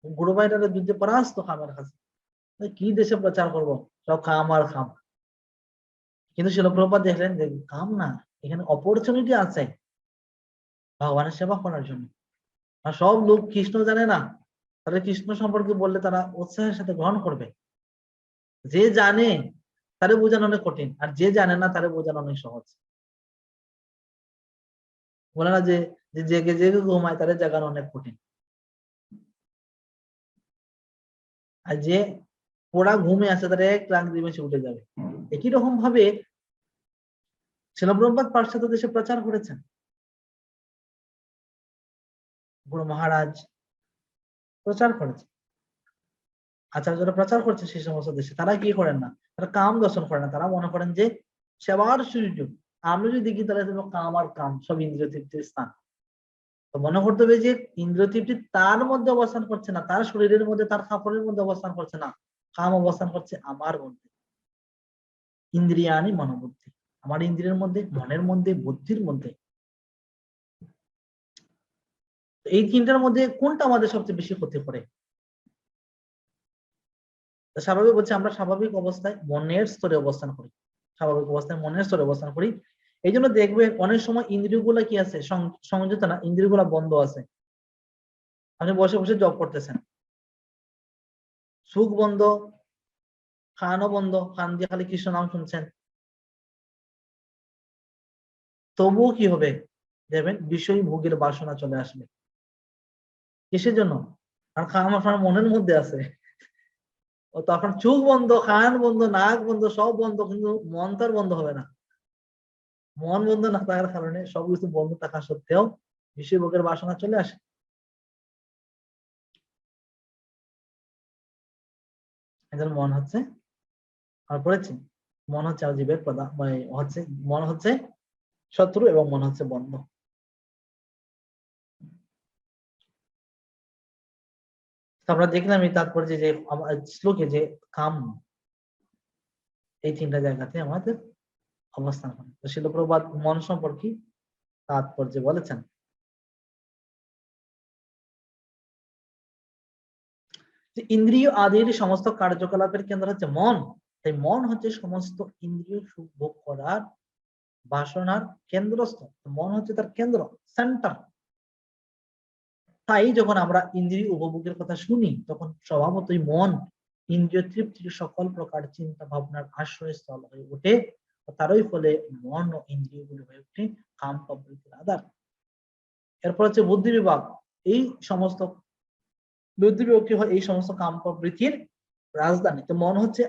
গুরু ভাইরা যুদ্ধে পরাস্ত কামের কাছে। কি দেশে প্রচার করব, সব কাম আর কাম। কিন্তু শিল প্রভুপাদ দেখলেন যে কাম না, এখানে অপরচুনিটি আছে ভগবানের সেবা করার জন্য। আর সব লোক কৃষ্ণ জানে না, তাহলে কৃষ্ণ সম্পর্কে বললে তারা উৎসাহের সাথে গ্রহণ করবে। যে জানে তারে বোঝানো অনেক কঠিন, আর যে জানে না তারে বোঝানো অনেক সহজ। বলে না যে জেগে জেগে ঘুমায় তারে জাগানো অনেক কঠিন, আর যে পোড়া ঘুমে আছে তারা এক রাগ দিবসে উঠে যাবে। একই রকম ভাবে শিল প্রভুপাদ পাশ্চাত্য দেশে প্রচার করেছেন, গুরু মহারাজ প্রচার করেছেন, আচার্যরা প্রচার করছে সেই সমস্ত দেশে। তারা কি করেন না, তারা কাম দর্শন করেন না, তারা মনে করেন যে সেবার সুযোগ। আমরা যদি দেখি তাহলে কাম আর কাম সব ইন্দ্রিয় তৃপ্তির স্থান। তো মনে করতে হবে যে ইন্দ্রিয় তৃপ্তি তার মধ্যে অবস্থান করছে না, তার শরীরের মধ্যে, তার কাপড়ের মধ্যে অবস্থান করছে না, কাম অবস্থান করছে আমার মধ্যে। ইন্দ্রিয়ানি মনোবুদ্ধি, আমার ইন্দ্রিয়ের মধ্যে, মনের মধ্যে, বুদ্ধির মধ্যে। এই তিনটার মধ্যে কোনটা আমাদের সবচেয়ে বেশি ক্ষতি করে? স্বাভাবিক বলছে আমরা স্বাভাবিক অবস্থায় মনের স্তরে অবস্থান করি, স্বাভাবিক অবস্থায় মনের স্তরে অবস্থান করি। এই জন্য দেখবেন অনেক সময় ইন্দ্রিয় গুলা কি আছে, সংযত না, ইন্দ্রিয় গুলা বন্ধ আছে। আপনি বসে বসে জব করতেছেন, সুখ বন্ধ, খানও বন্ধ, খান দিয়ে খালি কৃষ্ণ নাম শুনছেন, তবুও কি হবে? দেখবেন বিষয় ভোগের বাসনা চলে আসবে। কিসের জন্য? কারণ খান আপনার মনের মধ্যে আছে। ও তখন চোখ বন্ধ, কান বন্ধ, নাক বন্ধ, সব বন্ধ, কিন্তু মন তো আর বন্ধ হবে না। মন বন্ধ না থাকার কারণে সবকিছু বন্ধ থাকা সত্ত্বেও বিষয় ভোগের বাসনা চলে আসে। এদের মন হচ্ছে, আর পড়েছি, মন হচ্ছে জীবের প্রধান, মানে হচ্ছে মন হচ্ছে শত্রু এবং মন হচ্ছে বন্ধু। আমরা দেখলাম এই তাৎপর্য যে শ্লোকে যে কাম এই তিনটা জায়গাতে আমাদের অবস্থান করে। তো শিল প্রভুপাদ মন সম্পর্কে তাৎপর্য বলেছেন। ইন্দ্রিয় আদির সমস্ত কার্যকলাপের কেন্দ্র হচ্ছে মন। তাই মন হচ্ছে সমস্ত ইন্দ্রিয় সুখ ভোগ করার বাসনার কেন্দ্রস্থল। মন হচ্ছে তার কেন্দ্র, সেন্টার। তাই যখন আমরা ইন্দ্রিয় উপভোগের কথা শুনি তখন স্বভাবতই মন ইন্দ্রিয় তৃপ্তির সকল প্রকার চিন্তা ভাবনার আশ্রয়স্থল হয়ে ওঠে। তারই ফলে মন ও ইন্দ্রিয়গুলি হয়ে ওঠে কাম প্রবৃত্তির আধার। এরপর হচ্ছে বুদ্ধি বিভাগ। এই সমস্ত বুদ্ধি বিভাগ কি হয়? এই সমস্ত কাম প্রবৃত্তির রাজধানী। তো মন হচ্ছে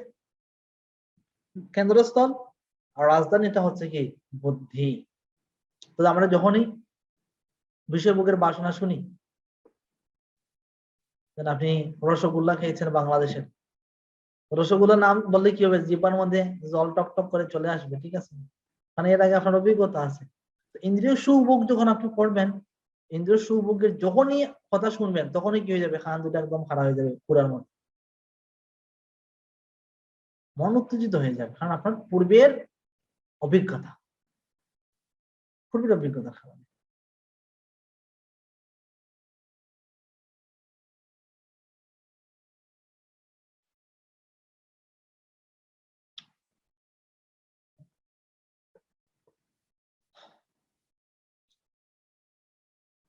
কেন্দ্রস্থল আর রাজধানীটা হচ্ছে কি বুদ্ধি। তো আমরা যখনই বিষয়ভোগের বাসনা শুনি, আপনি রসগোল্লা খেয়েছেন বাংলাদেশের, রসগোল্লার নাম বললে কি হবে? জিহ্বার মধ্যে জল টক টক করে চলে আসবে, ঠিক আছে? মানে এর আগে আপনার অভিজ্ঞতা আছে। ইন্দ্রিয় সুভোগ যখন আপনি করবেন, ইন্দ্রিয় সুভোগের যখনই কথা শুনবেন তখনই কি হয়ে যাবে? কান দুটো একদম খারাপ হয়ে যাবে, পুরার মধ্যে মন উত্তেজিত হয়ে যাবে, কারণ আপনার পূর্বের অভিজ্ঞতা, পূর্বের অভিজ্ঞতার কারণে।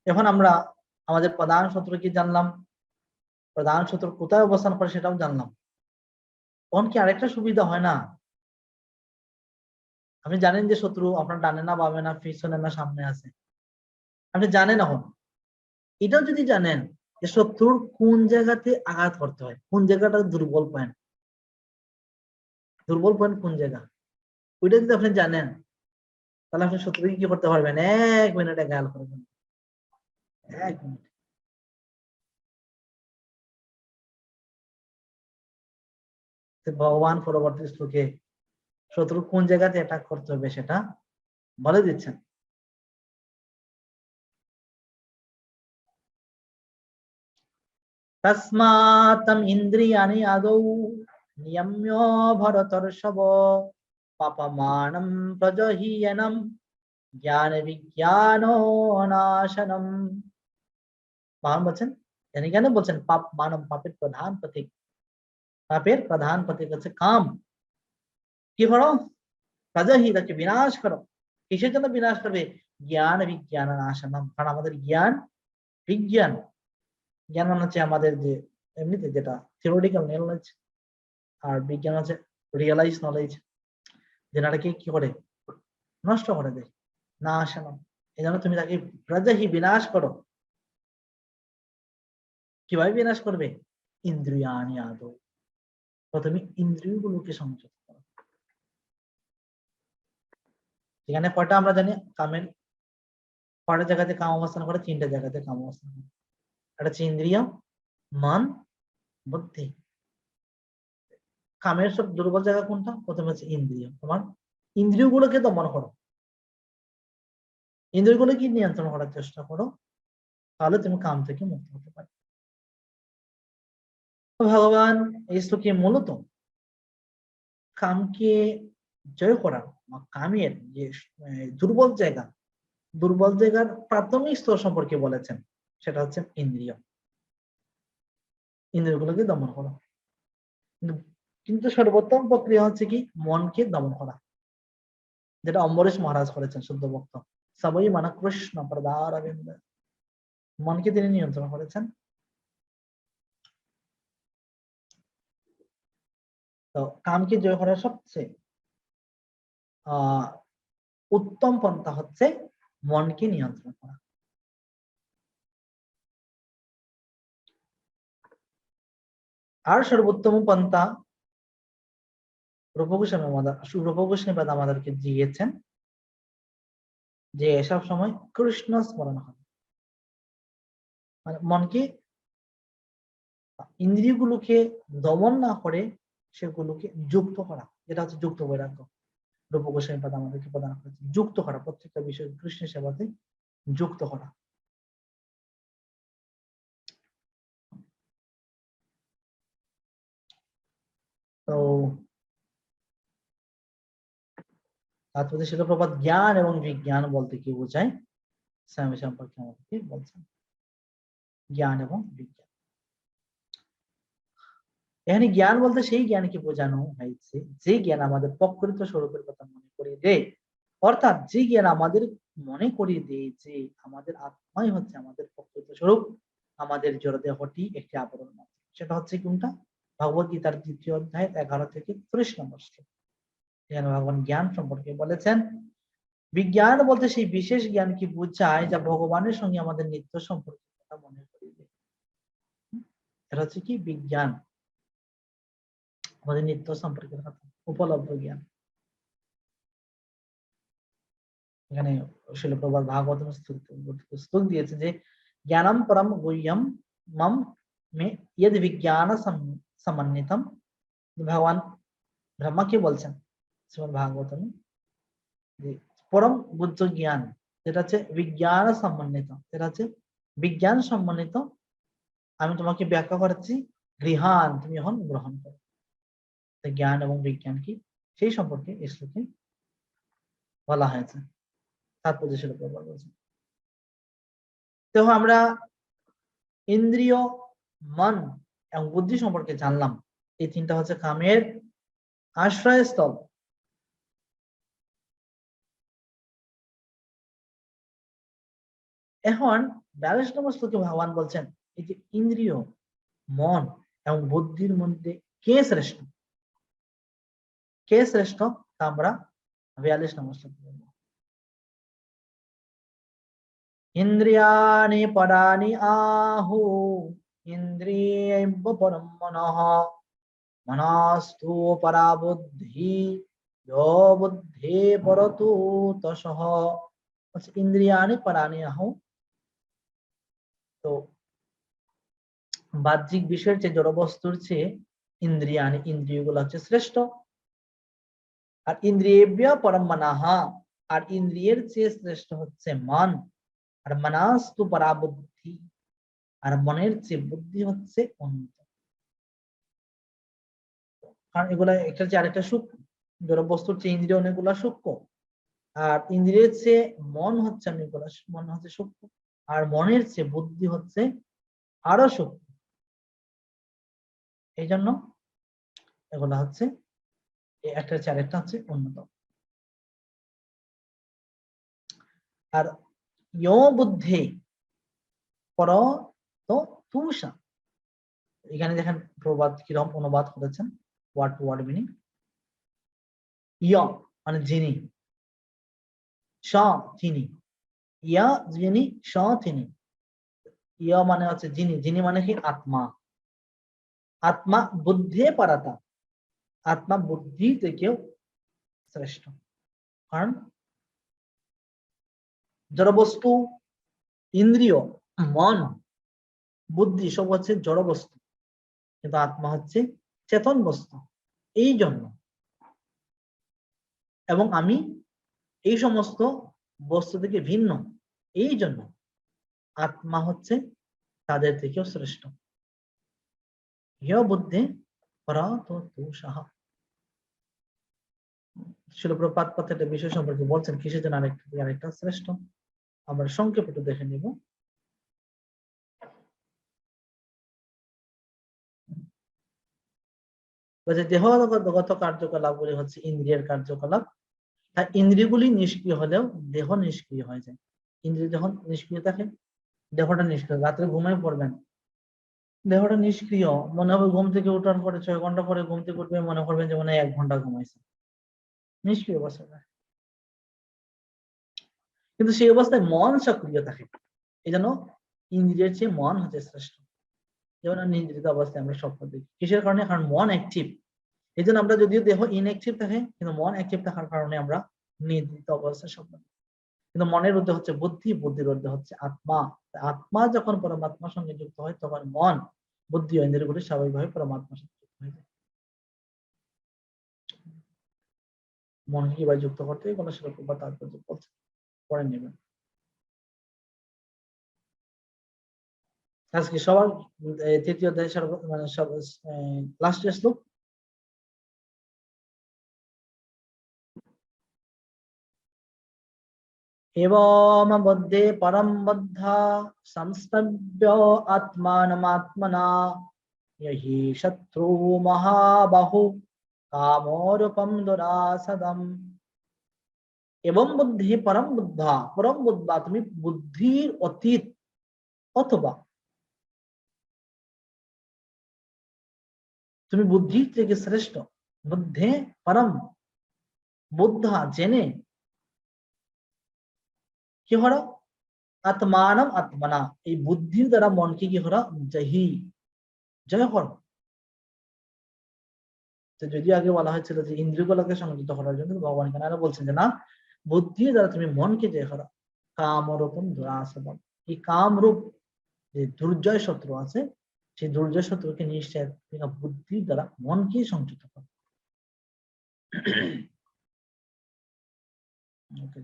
এখন আমরা আমাদের প্রধান শত্রু কি জানলাম, প্রধান শত্রু কোথায় অবস্থান করে সেটাও জানলাম। তখন কি আরেকটা সুবিধা হয় না? আপনি জানেন যে শত্রু আপনার ডানে না বামে না পিছনে না সামনে আছে, আপনি জানেন। এখন এটাও যদি জানেন যে শত্রুর কোন জায়গাতে আঘাত করতে হয়, কোন জায়গাটা দুর্বল পয়েন্ট, দুর্বল পয়েন্ট কোন জায়গা, ওইটা যদি আপনি জানেন তাহলে আপনি শত্রুকে কি করতে পারবেন? 1 মিনিটে গাল করবেন, 1 মিনিট। ভগবান পরবর্তী শ্লোকে শত্রু কোন জায়গাতে অ্যাটাক করতে হবে সেটা বলে দিচ্ছেন। তস্মাত্তম ইন্দ্রিয়াণি আদৌ নিয়ম্য ভরতর্ষভ পাপমানম প্রজহীয়নম জ্ঞান বিজ্ঞান নাশনম। ভগবান বলছেন, জ্ঞানী জ্ঞানে বলছেন পাপ মানব, পাপের প্রধান প্রতীক, পাপের প্রধান প্রতীক হচ্ছে কাম। কি করো? প্রজহি, তাকে বিনাশ করো। কিসের জন্য বিনাশ করবে? জ্ঞান বিজ্ঞান নাশনম। কারণ আমাদের জ্ঞান বিজ্ঞান, জ্ঞান মানে হচ্ছে আমাদের যে এমনিতে যেটা থিওরিটিক্যাল নলেজ, আর বিজ্ঞান হচ্ছে রিয়েলাইজ নলেজ, যেটাকে কি করে? নষ্ট করে দেয়। না আসেনা। এই জন্য তুমি তাকে প্রজহি, বিনাশ করো। কিভাবে বিনাশ করবে? ইন্দ্রিয়াণি আদৌ, প্রথমে ইন্দ্রিয়গুলোকে সংযত করো। এখানে কয়টা আমরা জানি? কামের কয়টা জায়গাতে কাম অবস্থান করে? 3টে জায়গাতে কাম অবস্থান করে। একটা হচ্ছে ইন্দ্রিয়, মন, বুদ্ধি। কামের সব দুর্বল জায়গা কোনটা? প্রথমে হচ্ছে ইন্দ্রিয়। তোমার ইন্দ্রিয়গুলোকে দমন করো, ইন্দ্রিয়গুলোকে নিয়ন্ত্রণ করার চেষ্টা করো, তাহলে তুমি কাম থেকে মুক্ত হতে পারবে। ভগবান এই শ্লোকে মূলত কামকে জয় করা বা কামের যে দুর্বল জায়গা, দুর্বল জায়গার প্রাথমিক স্তর সম্পর্কে বলেছেন। সেটা হচ্ছে ইন্দ্রিয়, ইন্দ্রিয়গুলোকে দমন করা। কিন্তু সর্বোত্তম প্রক্রিয়া হচ্ছে কি? মনকে দমন করা, যেটা অম্বরীশ মহারাজ করেছেন, শুদ্ধ ভক্ত। সবই মানা কৃষ্ণ প্রদার, মনকে তিনি নিয়ন্ত্রণ করেছেন। তো কামকে জয় করার সবচেয়ে উত্তম পন্থা হচ্ছে মনকে নিয়ন্ত্রণ করা। আর সর্বোত্তম পন্থা রূপ গোস্বামী আমাদেরকে দিয়েছেন যে সব সময় কৃষ্ণ স্মরণ হবে, মানে মনকে, ইন্দ্রিয়গুলোকে দমন না করে সেগুলোকে যুক্ত করা, যেটা হচ্ছে যুক্ত বৈরাগ্য। রূপ গোস্বামী আমাদেরকে প্রদান করেছে, যুক্ত করা, প্রত্যেকটা বিষয় কৃষ্ণের সেবাতে যুক্ত করা। তো তাৎপর্য শিলপ্রপাত জ্ঞান এবং বিজ্ঞান বলতে কি বোঝায় স্বামী সম্পর্কে আমাদেরকে বলছেন, জ্ঞান এবং বিজ্ঞান। এখানে জ্ঞান বলতে সেই জ্ঞানকে বোঝানো হয়েছে যে জ্ঞান আমাদের প্রকৃত স্বরূপের কথা মনে করিয়ে দেয়, অর্থাৎ যে জ্ঞান আমাদের মনে করিয়ে দেয় যে আমাদের আত্মাই হচ্ছে আমাদের প্রকৃত স্বরূপ, আমাদের জড়দেহটি একটি আবরণ মাত্র। সেটা হচ্ছে কোনটা? ভগবত গীতার 3য় অধ্যায় 11 থেকে 30 নম্বর শ্লোক। এখানে ভগবান জ্ঞান সম্পর্কে বলেছেন, বিজ্ঞান বলতে সেই বিশেষ জ্ঞানকে বোঝায় যা ভগবানের সঙ্গে আমাদের নিত্য সম্পর্কের কথা মনে করিয়ে দেয়। এটা হচ্ছে কি? বিজ্ঞান, আমাদের নিত্য সম্পর্কের কথা, উপলব্ধ জ্ঞান। এখানে শিল প্রভুপাদ ভাগবত স্তব দিয়েছে যে জ্ঞানম পরম গুহ্যম মম মে ইয়দ বিজ্ঞান সমন্বিতম। ভগবান ব্রহ্মাকে বলছেন শ্রীমদ্ ভাগবতমে যে পরম বুদ্ধ জ্ঞান যেটা হচ্ছে বিজ্ঞান সমন্বিত, যেটা হচ্ছে বিজ্ঞান সমন্বিত, আমি তোমাকে ব্যাখ্যা করাচ্ছি, গৃহান তুমি এখন গ্রহণ করো। জ্ঞান এবং বিজ্ঞান কি সেই সম্পর্কে এই শ্লোকে বলা হয়েছে। তাৎপর্য শিল প্রভুপাদ বলছেন। তো আমরা ইন্দ্রিয়, মন এবং বুদ্ধি সম্পর্কে জানলাম। এই তিনটা হচ্ছে কামের আশ্রয়স্থল। এখন 42 নম্বর শ্লোকে ভগবান বলছেন এই যে ইন্দ্রিয়, মন এবং বুদ্ধির মধ্যে কে শ্রেষ্ঠ, কে শ্রেষ্ঠ তা আমরা 42 নম্বর শ্লোকে বলবো। ইন্দ্রিয়াণি পরাণি আহু ইন্দ্রিয়েভ্য পরম মনঃ মনস্তু পরা বুদ্ধি ইয়ো বুদ্ধি পরতু তসঃ। ইন্দ্রিয়াণি পরাণি আহু, তো বাহ্যিক বিষয়ের চেয়ে জড়বস্তুর চেয়ে ইন্দ্রিয়াণি, ইন্দ্রিয়গুলো হচ্ছে শ্রেষ্ঠ। আর ইন্দ্রিয়েভ্য পরম মনঃ, আর ইন্দ্রিয়ের চেয়ে শ্রেষ্ঠ হচ্ছে মন। আর মনস্তু পরা বুদ্ধি, আর মনের চেয়ে বুদ্ধি হচ্ছে উন্নত। কারণ এগুলা একটা চেয়ে আরেকটা সূক্ষ্ম, জড়বস্তুর চেয়ে ইন্দ্রিয় অনেকগুলা সূক্ষ্ম, আর ইন্দ্রিয়ের চেয়ে মন হচ্ছে অনেকগুলা, মন হচ্ছে সূক্ষ্ম, আর মনের চেয়ে বুদ্ধি হচ্ছে আরো সূক্ষ্ম। এই জন্য এগুলা হচ্ছে একটা চেয়ে আরেকটা হচ্ছে উন্নত। আর ইয়ো বুদ্ধি পর তো তুষা, এখানে দেখেন প্রবাদ কিরকম অনুবাদ করেছেন, ওয়ার্ড টু ওয়ার্ড মিনিং। ইয় মানে যিনি, স তিনি, ইয়া যিনি, স তিনি। ইয় মানে হচ্ছে যিনি, যিনি মানে কি? আত্মা। আত্মা বুদ্ধি পারাতা, আত্মা বুদ্ধি থেকেও শ্রেষ্ঠ। কারণ জড়বস্তু, ইন্দ্রিয়, মন, বুদ্ধি সব হচ্ছে জড় বস্তু, কিন্তু আত্মা হচ্ছে চেতন বস্তু। এই জন্য, এবং আমি এই সমস্ত বস্তু থেকে ভিন্ন, এই জন্য আত্মা হচ্ছে তাদের থেকেও শ্রেষ্ঠ। ইহ বুদ্ধি পরা তো তুষাহ। শিল প্রভুপাদ প্রত্যেকটা বিষয় সম্পর্কে বলছেন কিসের জন্য আরেকটা শ্রেষ্ঠ। আমরা সংক্ষেপে একটু দেখে নিব। দেহগত কার্যকলাপগুলি হচ্ছে ইন্দ্রিয়ের কার্যকলাপ। আর ইন্দ্রিয়গুলি নিষ্ক্রিয় হলেও দেহ নিষ্ক্রিয় হয়ে যায়। ইন্দ্রিয় যখন নিষ্ক্রিয় থাকে, দেহটা নিষ্ক্রিয়। রাত্রে ঘুমায় পড়বেন, দেহটা নিষ্ক্রিয়, মনে হবে ঘুম থেকে ওঠার পরে 6 ঘন্টা পরে ঘুম থেকে উঠবে, মনে করবেন যে মনে হয় 1 ঘন্টা ঘুমাইছে, নিষ্ক্রিয় অবস্থা। কিন্তু সেই অবস্থায় মন সক্রিয় থাকে। এই জন্য ইন্দ্রিয়ের চেয়ে মন হচ্ছে শ্রেষ্ঠ। যেমন নিদ্রিত অবস্থায় আমরা স্বপ্ন দেখি, কিসের কারণে? কারণ মন অ্যাক্টিভ। এই জন্য আমরা যদিও দেহ ইনঅ্যাক্টিভ থাকে, কিন্তু মন অ্যাক্টিভ থাকার কারণে আমরা নিদ্রিত অবস্থায় স্বপ্ন দেখি। কিন্তু মনের মধ্যে হচ্ছে বুদ্ধি, বুদ্ধির মধ্যে হচ্ছে আত্মা। আত্মা যখন পরমাত্মার সঙ্গে যুক্ত হয়, তখন মন, বুদ্ধি ও ইন্দ্রিয়গুলি স্বাভাবিকভাবে পরমাত্মার সাথে যুক্ত হয়ে যায়। মনকে কিভাবে যুক্ত করতে হয় কোনো সেরকম বা তাৎপর্য বলছে, পড়ে নেবেন। আজকে সবার তৃতীয় অধ্যায় মানে সব লাস্ট শ্লোক। एवं बुद्धि परम बद्धा संस्तभ्य आत्मानमात्मना यही शत्रु महाबाहु कामोरपम दुरासदम এবং বুদ্ধি পরম বুদ্ধা তুমি বুদ্ধির অতীত অথবা তুমি বুদ্ধির থেকে শ্রেষ্ঠ বুদ্ধে পরম বুদ্ধা জেনে কি হলো আত্মানম আত্মনা এই বুদ্ধির দ্বারা মনকে কি হলো জয়ী জয় করো। তো যদিও আগে বলা হয়েছিল যে ইন্দ্রিয়গুলোকে সংযত করার জন্য, ভগবান এখানে আরো বলছেন যে না, বুদ্ধির দ্বারা তুমি মনকে জয় করো। কামরূপম দুরাসদম এই কামরূপ যে দুর্জয় শত্রু আছে সেই দুর্জয় শত্রুকে নিশ্চয় বুদ্ধির দ্বারা মনকে সংযত করো।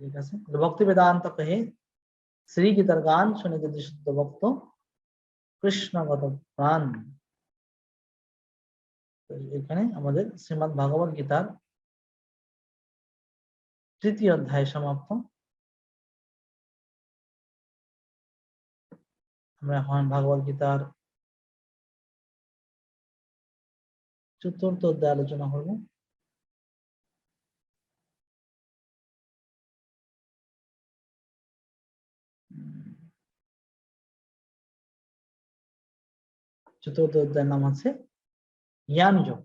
ঠিক আছে, ভক্তি বেদান্ত কহে শ্রী গীতার গান শুনে যদি শুদ্ধ ভক্ত কৃষ্ণগত প্রাণ। এখানে আমাদের শ্রীমদ ভাগবত গীতার 3য় অধ্যায় সমাপ্ত। আমরা এখন ভাগবত গীতার 4র্থ অধ্যায় আলোচনা করব। চতুর্থ অধ্যায়ের নাম আছে জ্ঞান যোগ।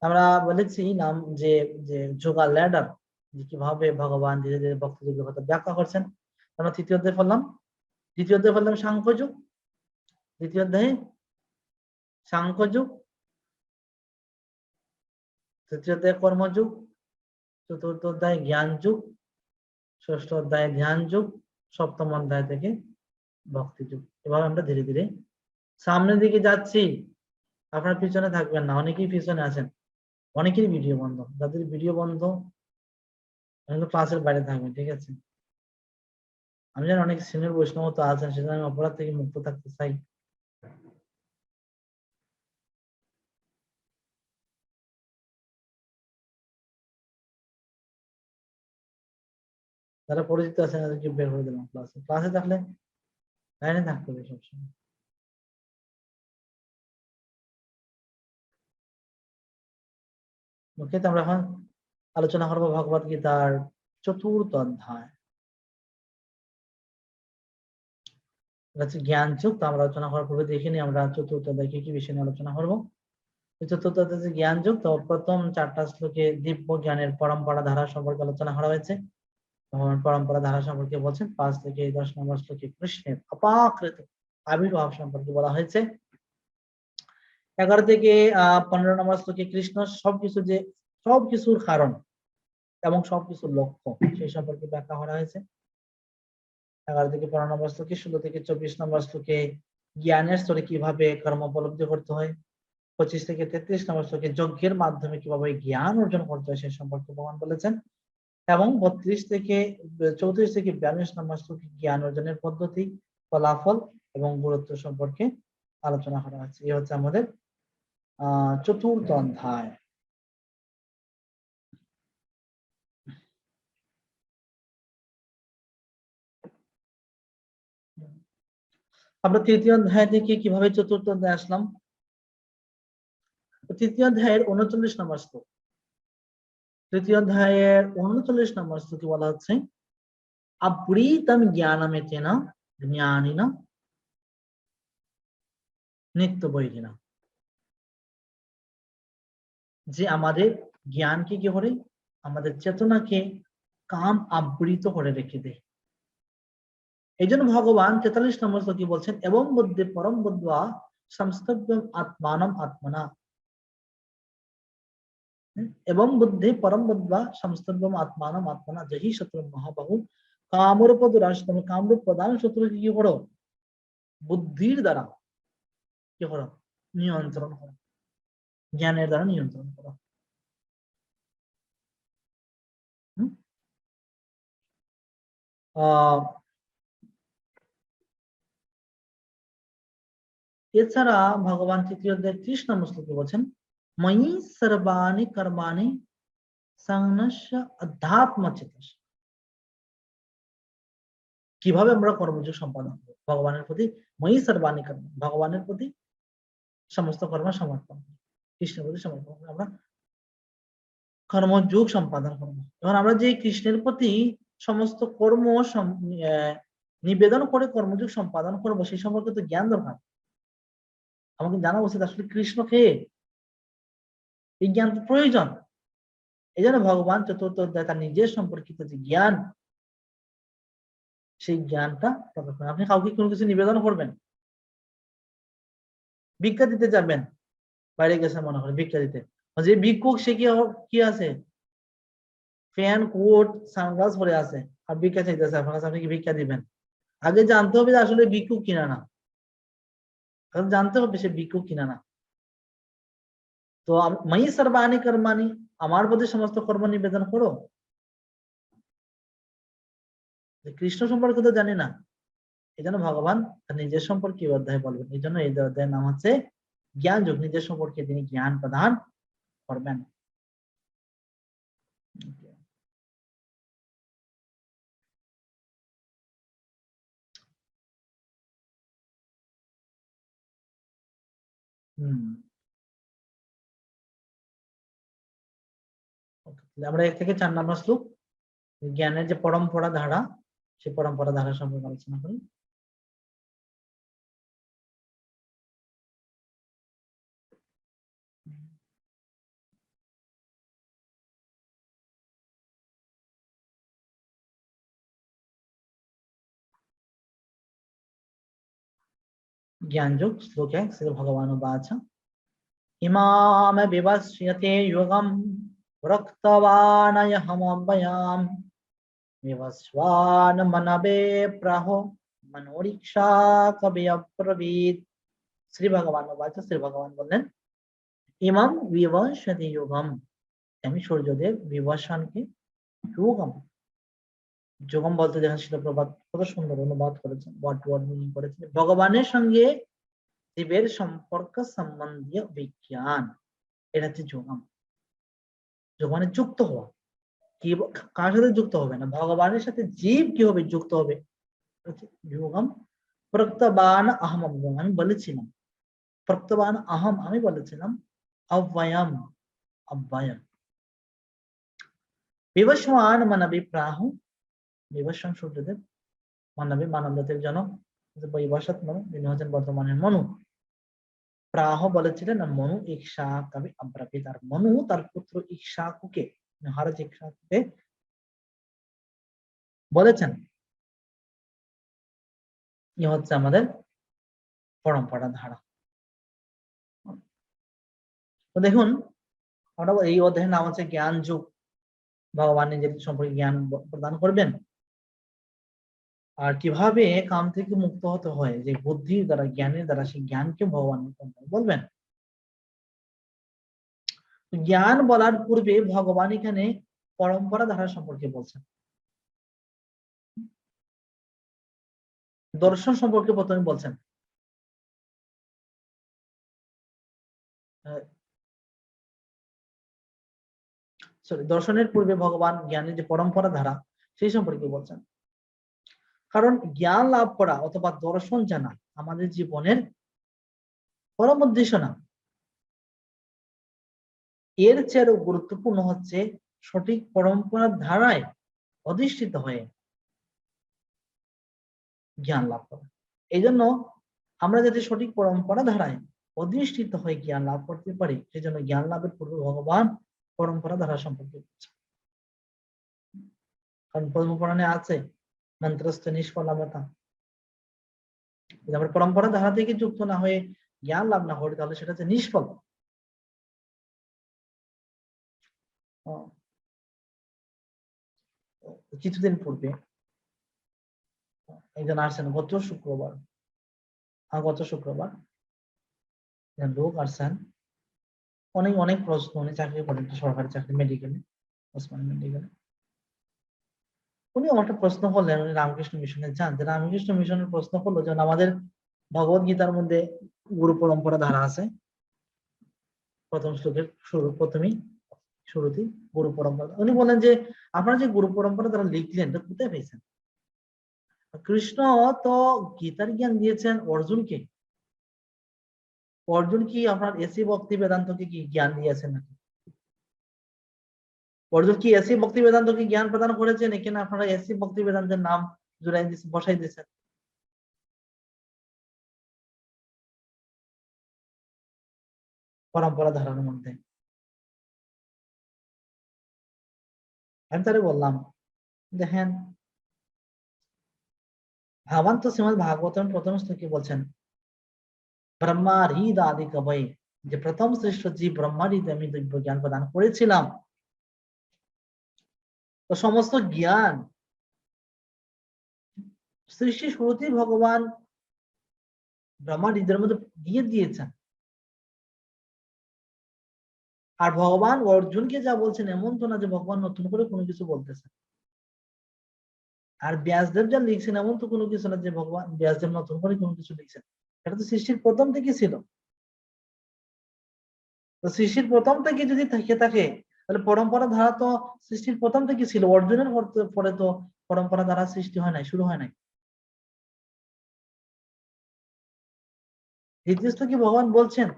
আমরা বলেছি নাম যে যে যোগা ল্যাডার, যে কিভাবে ভগবান ধীরে ধীরে ভক্তদের কথা ব্যাখ্যা করছেন। আমরা 3য় অধ্যায় পড়লাম, 2য় অধ্যায় পড়লাম সাংখ্যযোগ, 3য় অধ্যায়ে সাংখ্যযোগ, 3য় অধ্যায় কর্মযোগ, 4র্থ অধ্যায় জ্ঞান যোগ, 6ষ্ঠ অধ্যায় ধ্যান যোগ, 7ম অধ্যায় থেকে ভক্তি যোগ। এভাবে আমরা ধীরে ধীরে সামনের দিকে যাচ্ছি। আপনার পিছনে থাকবেন না, অনেকেই পিছনে আছেন, অনেকেরই ভিডিও বন্ধ। যাদের ভিডিও বন্ধ ক্লাসের বাইরে থাকবেন, ঠিক আছে? আমি জানি অনেক সিনিয়র বৈষ্ণব তো আছেন, সেজন্য আমি অপরাধ থেকে মুক্ত থাকতে চাই। যারা পরিচিত আছেন তাদেরকে বের করে দিলাম ক্লাসে। ক্লাসে থাকলে লাইনে থাকতে হবে সবসময়। ওকে, তো আমরা এখন আলোচনা করবো ভগবত গীতার 4র্থ অধ্যায়, হচ্ছে জ্ঞান যোগ। তো আমরা আলোচনা করার পূর্বে দেখে নিই আমরা 4র্থ অধ্যায় কি কি বিষয় নিয়ে আলোচনা করবো। 4র্থ অধ্যায় জ্ঞান যোগ। তো প্রথম 4টা শ্লোকে দিব্য জ্ঞানের পরম্পরা ধারা সম্পর্কে আলোচনা করা হয়েছে। পরম্পরা ধারা সম্পর্কে বলছেন। 5 থেকে 10 নম্বর শ্লোকে কৃষ্ণের অপাকৃত আবির্ভাব সম্পর্কে বলা হয়েছে। 11 থেকে 15 নম্বর শ্লোকে কৃষ্ণ সবকিছুর কারণ এবং সবকিছুর লক্ষ্য সেই সম্পর্কে ব্যাখ্যা করা হয়েছে। 11 থেকে 15 নম্বর শ্লোকে, 16 থেকে 24 নম্বর শ্লোকে জ্ঞানের স্তরে কিভাবে কর্ম উপলব্ধি করতে হয়। 25 থেকে 33 নম্বর শ্লোকে যজ্ঞের মাধ্যমে কিভাবে জ্ঞান অর্জন করতে হয় সেই সম্পর্কে ভগবান বলেছেন। এবং 34 থেকে 42 নম্বর শ্লোকে জ্ঞান অর্জনের পদ্ধতি, ফলাফল এবং গুরুত্ব সম্পর্কে আলোচনা করা হয়েছে। এই হচ্ছে আমাদের 4র্থ অধ্যায়। আমরা 3য় অধ্যায় থেকে কিভাবে 4র্থ অধ্যায় আসলাম। 3য় অধ্যায়ের 39 নম্বর শ্লোক, 3য় অধ্যায়ের 39 নম্বর শ্লোকে বলা হচ্ছে অপ্রীতম জ্ঞানমেতেন জ্ঞানিনা নিত্য বৈরিনা। যে আমাদের জ্ঞানকে কি করে, আমাদের চেতনাকে কাম আবৃত করে রেখে দেয়। এই জন্য ভগবান 43 নম্বর শ্লোকে বলছেন এবং বুদ্ধি পরম বুদ্ধা সংস্তব্যম আত্মানম আত্মনা। এবং বুদ্ধি পরম বুদ্ধা সংস্তব্যম আত্মানম আত্মনা জহি শত্রু মহাবাহু কামরূপ দুরাশতম। কামরূপ প্রধান শত্রুকে কি করো, বুদ্ধির দ্বারা কি করো, নিয়ন্ত্রণ করো, জ্ঞানের দ্বারা নিয়ন্ত্রণ করো। এছাড়া ভগবান 3য় অধ্যায় 30 নম্বর শ্লোকে বলছেন ময়ি সর্বাণি কর্মাণি সংন্যস্য অধ্যাত্মচিত্তস্য। কিভাবে আমরা কর্মযোগ সম্পাদন করব ভগবানের প্রতি, ময়ি সর্বাণি কর্ম, ভগবানের প্রতি সমস্ত কর্ম সমর্পণ, কৃষ্ণের প্রতি সমর্পণ করে আমরা কর্মযোগ সম্পাদন করবো। এখন আমরা যে কৃষ্ণের প্রতি সমস্ত কর্ম নিবেদন করে কর্মযোগ সম্পাদন করবো, সেই সম্পর্কে তো জ্ঞান দরকার। আমাকে জানা উচিত আসলে কৃষ্ণ কে, এই জ্ঞান তো প্রয়োজন। এই জন্য ভগবান চতুর্থ অধ্যায় তার নিজের সম্পর্কিত যে জ্ঞান, সেই জ্ঞানটা প্রকাশ করেন। আপনি কাউকে কোনো কিছু নিবেদন করবেন, ভিক্ষা দিতে যাবেন, বাইরে গেছে মনে করে ভিক্ষা দিতে, যে ভিক্ষুক সে কি আছে, ফ্যান কোট সানগ্লাস পরে আছে আর ভিক্ষা চাইতেছে আপনার কাছে, আপনি কি ভিক্ষা দিবেন? আগে জানতে হবে যে আসলে ভিক্ষুক কিনা না, জানতে হবে সে ভিক্ষুক কিনা না। তো মাই সর্বাণী কর্মাণি, আমার প্রতি সমস্ত কর্ম নিবেদন করো। কৃষ্ণ সম্পর্কে তো জানি না, এই জন্য ভগবান তার নিজের সম্পর্কে এই অধ্যায় বলবেন। এই জন্য এই অধ্যায়ের নাম হচ্ছে জ্ঞান যোগ, নিজের সম্পর্কে তিনি জ্ঞান প্রদান করবেন। আমরা 1 থেকে 4 নম্বর শ্লোক, জ্ঞানের যে পরম্পরা ধারা, সেই পরম্পরা ধারা সম্পর্কে আলোচনা করি। ज्ञान योग श्लोक है, श्री भगवान उवाच इमाम विवस्यते युगम रक्तवानयहमव्ययाम विवस्वान मनवे प्राहो मनोरीक्षा कवि अब्रवीत। श्री भगवान उवाच, श्री भगवान बोलें इमाम विवस्यते युगम, আমি সূর্যদেব বিবর্ষণকে যুগম, যুগম বলতে দেখেন শিলপ্রপাত কত সুন্দর অনুবাদ করেছেন, ওয়ার্ড টু ওয়ার্ড মিনিং করেছেন। ভগবানের সঙ্গে জীবের সম্পর্ক সম্বন্ধীয় বিজ্ঞান, এটা হচ্ছে যুগম। ভগবানের যুক্ত হওয়া, কি কার সাথে যুক্ত হবে না, ভগবানের সাথে জীব কিভাবে যুক্ত হবে, যুগম। প্রক্তবান আহম, আমি বলেছিলাম, প্রক্তবান আহম আমি বলেছিলাম, অব্যয়ম অব্যয়ম, বিবস্বান মানবী প্রাহ, বিবস্বান সূর্যদেব, মানবী মানব জাতির জনক, বৈবস্বত মনু, তিনি হচ্ছেন বর্তমানের মনু। প্রাহ বলেছিলেন আর মনু ইক্ষা কবি আব্রাবিত, আর মনু তার পুত্র ইক্ষাকুকে, মহারাজ ইক্ষাকুকে বলেছেন। ই হচ্ছে আমাদের পরম্পরা ধারা। তো দেখুন, আমরা এই অধ্যায়ের নাম হচ্ছে জ্ঞান যুগ, ভগবান নিজের সম্পর্কে জ্ঞান প্রদান করবেন। আর কিভাবে কাম থেকে মুক্ত হতে হয়, যে বুদ্ধি দ্বারা জ্ঞানের দ্বারা, সেই জ্ঞানকে ভগবান বলবেন। জ্ঞান বলার পূর্বে ভগবান এখানে পরম্পরা ধারা সম্পর্কে বলছেন, দর্শন সম্পর্কে প্রথমে বলছেন। দর্শনের পূর্বে ভগবান জ্ঞানের যে পরম্পরা ধারা, সেই সম্পর্কে বলছেন। কারণ জ্ঞান লাভ করা অথবা দর্শন জানা আমাদের জীবনের পরম উদ্দেশ্য না, এর চেয়েও গুরুত্বপূর্ণ হচ্ছে সঠিক পরম্পরার ধারায় অধিষ্ঠিত হয়ে জ্ঞান লাভ করা। এই জন্য আমরা যাতে সঠিক পরম্পরা ধারায় অধিষ্ঠিত হয়ে জ্ঞান লাভ করতে পারি, সেই জন্য জ্ঞান লাভের পূর্বে ভগবান পরম্পরা ধারা সম্পর্কে বলছেন। কারণ পদ্মপুরাণে আছে মন্ত্রস্থ নিষ্ফলতা, যদি আমরা পরম্পরা ধারা থেকে যুক্ত না হয়ে জ্ঞান লাভ না করি, তাহলে সেটা হচ্ছে নিষ্ফল। কিছুদিন পূর্বে একজন আসছেন, গত শুক্রবার লোক আসছেন, অনেক প্রশ্ন, উনি চাকরি করেন, সরকারি চাকরি, মেডিকেলে, ওসমান মেডিকেলে। উনি আমার একটা প্রশ্ন করলেন, উনি রামকৃষ্ণ মিশনে যান, যে রামকৃষ্ণ মিশনের প্রশ্ন করলো যেন আমাদের ভগবত গীতার মধ্যে গুরু পরম্পরা ধারা আছে, প্রথম শ্লোকের শুরুতেই গুরু পরম্পরা। উনি বলেন যে আপনারা যে গুরু পরম্পরা দ্বারা লিখলেন, এটা কোথায় পেয়েছেন? কৃষ্ণ তো গীতার জ্ঞান দিয়েছেন অর্জুনকে, অর্জুন কি আপনার এসি ভক্তি বেদান্তকে কি জ্ঞান দিয়েছেন নাকি? অর্জুন কি এসি ভক্তি বেদান্তকে জ্ঞান প্রদান করেছেন, এখানে আপনারা এসি ভক্তি বেদান্তের নাম জুড়াই দিয়েছেন, বসাই দিয়েছেন পরম্পরা ধারণের মধ্যে। আমি তারে বললাম, দেখেন ভগবান তো শ্রীমদ ভাগবতম প্রথম শ্লোকে বলছেন ব্রহ্মা হৃদ আদি কবৈ, যে প্রথম শ্রেষ্ঠ জীব ব্রহ্মার হৃদয়ে আমি দিব্য জ্ঞান প্রদান করেছিলাম। তো সমস্ত জ্ঞান সৃষ্টি শুরুতেই ভগবান ব্রহ্মার হৃদয়ের মধ্যে দিয়ে দিয়েছেন। আর ভগবান অর্জুনকে যা বলছেন এমন তো না যে ভগবান নতুন করে কোনো কিছু বলতেছেন। আর ব্যাসদেব যা লিখছেন এমন তো কোনো কিছু না যে ভগবান ব্যাসদেব নতুন করে কোনো কিছু লিখছেন। এটা তো সৃষ্টির প্রথম থেকে ছিল। তো সৃষ্টির প্রথম থেকে যদি থেকে থাকে তাহলে পরম্পরা ধারা তো সৃষ্টির প্রথম থেকে ছিল। অর্জুনের পরে তো পরম্পরা ধারা সৃষ্টি হয় নাই, শুরু হয় নাই। নির্দিষ্ট কি ভগবান বলছেন